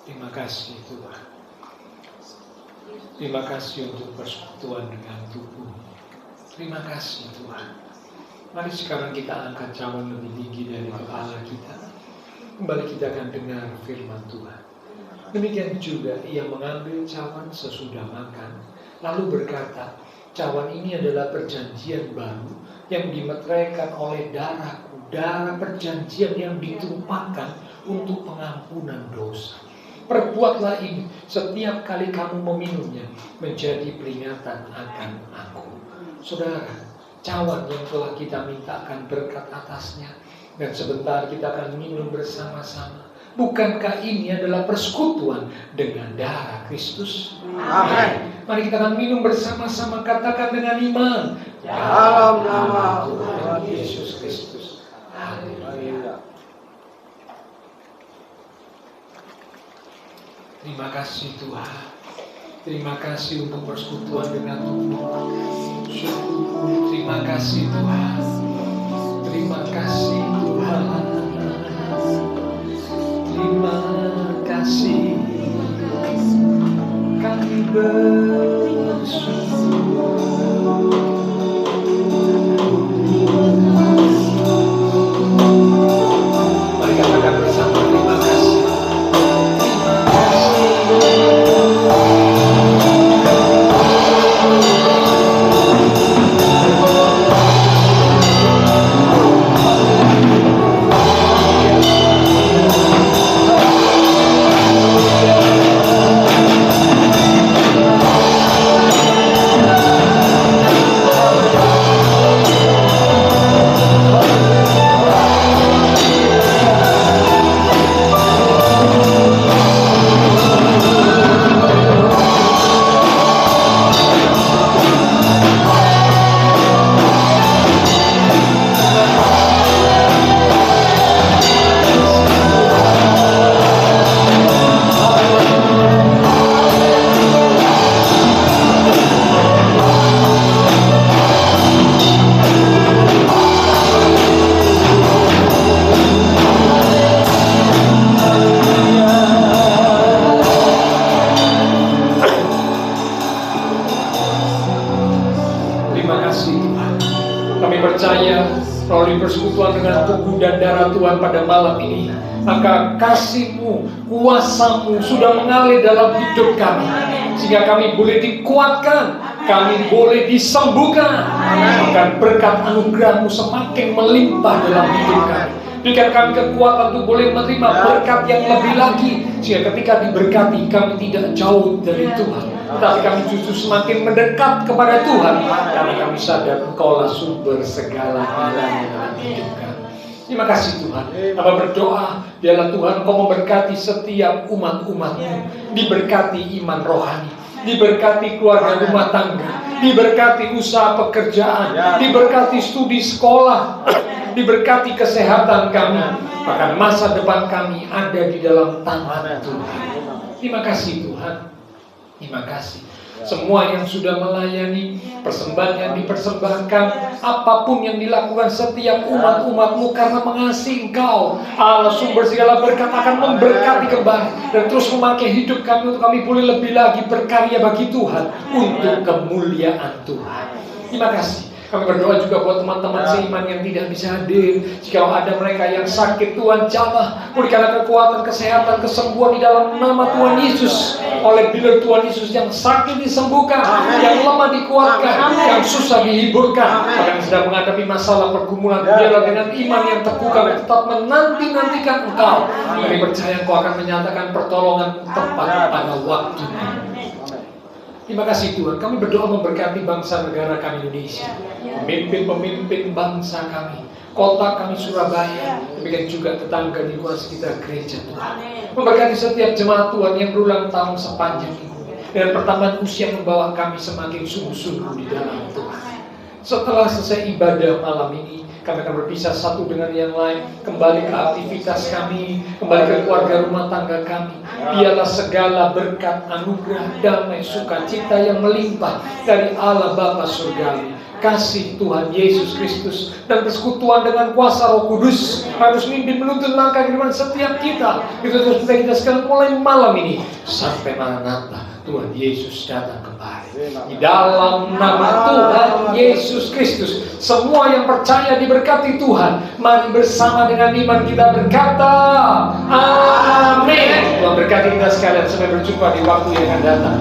Terima kasih Tuhan. Terima kasih untuk persekutuan dengan tubuh. Terima kasih Tuhan. Mari sekarang kita angkat cawan lebih tinggi dari kepala kita. Kembali kita akan dengar firman Tuhan. Demikian juga ia mengambil cawan sesudah makan, lalu berkata, cawan ini adalah perjanjian baru yang dimeteraikan oleh darahku, darah perjanjian yang ditumpahkan untuk pengampunan dosa. Perbuatlah ini setiap kali kamu meminumnya menjadi peringatan akan aku. Saudara, cawan yang telah kita mintakan berkat atasnya, dan sebentar kita akan minum bersama-sama. Bukankah ini adalah persekutuan dengan darah Kristus? Amin. Mari kita akan minum bersama-sama, katakan dengan iman, dalam nama Tuhan Yesus Kristus. Haleluya. Terima kasih Tuhan. Terima kasih untuk persekutuan dengan tubuh. Syukur. Terima kasih Tuhan. Terima kasih Tuhan. Terima kasih. Kami bersyukur. Mari katakan bersama, terima kasih. Pada malam ini, maka kasih-Mu, kuasa-Mu sudah mengalir dalam hidup kami, sehingga kami boleh dikuatkan, kami boleh disembuhkan. Maka berkat anugerah-Mu semakin melimpah dalam hidup kami. Berikan kami kekuatan untuk boleh menerima berkat yang lebih lagi. Sehingga ketika diberkati, kami tidak jauh dari Tuhan, tetapi kami justru semakin mendekat kepada Tuhan, karena kami sadar Engkaulah sumber segala galanya dalam hidup kami. Terima kasih Tuhan. Kami berdoa, biarlah Tuhan Kau memberkati setiap umat-umat-Mu, diberkati iman rohani, diberkati keluarga rumah tangga, diberkati usaha pekerjaan, diberkati studi sekolah, diberkati kesehatan kami, bahkan masa depan kami ada di dalam tangan Tuhan. Terima kasih Tuhan. Terima kasih. Semua yang sudah melayani, persembahan yang dipersembahkan, apapun yang dilakukan setiap umat-umat-Mu karena mengasihi Engkau, Allah sumber segala berkat, akan memberkati kembali dan terus memakai hidup kami untuk kami boleh lebih lagi berkarya bagi Tuhan untuk kemuliaan Tuhan. Terima kasih. Kami berdoa juga buat teman-teman seiman yang tidak bisa hadir. Jika ada mereka yang sakit, Tuhan jamah, berikanlah kekuatan, kesehatan, kesembuhan di dalam nama Tuhan Yesus. Oleh bila Tuhan Yesus, yang sakit disembuhkan, yang lemah dikuatkan, yang susah dihiburkan, yang sedang menghadapi masalah pergumulan, biarlah dengan iman yang teguh kami tetap menanti-nantikan Engkau. Kami percaya Engkau akan menyatakan pertolongan tepat pada waktunya. Terima kasih Tuhan. Kami berdoa memberkati bangsa negara kami Indonesia, pemimpin-pemimpin bangsa kami, kota kami Surabaya, demikian juga tetangga di luar sekitar gereja Tuhan. Memberkati setiap jemaat Tuhan yang berulang tahun sepanjang minggu, dan pertambahan usia membawa kami semakin sungguh-sungguh di dalam Tuhan. Setelah selesai ibadah malam ini, kami akan berpisah satu dengan yang lain, kembali ke aktivitas kami, kembali ke keluarga rumah tangga kami. Biarlah segala berkat, anugerah, damai, sukacita yang melimpah dari Allah Bapa Surgawi, kasih Tuhan Yesus Kristus, dan persekutuan dengan kuasa Roh Kudus harus mimpin menuntun langkah kehidupan setiap kita. Itu terus kita sekarang mulai malam ini sampai Maranatha Tuhan Yesus datang kembali. Di dalam nama Tuhan Yesus Kristus, semua yang percaya diberkati Tuhan. Mari bersama dengan iman kita berkata amin. Tuhan berkati kita sekalian. Sampai berjumpa di waktu yang akan datang.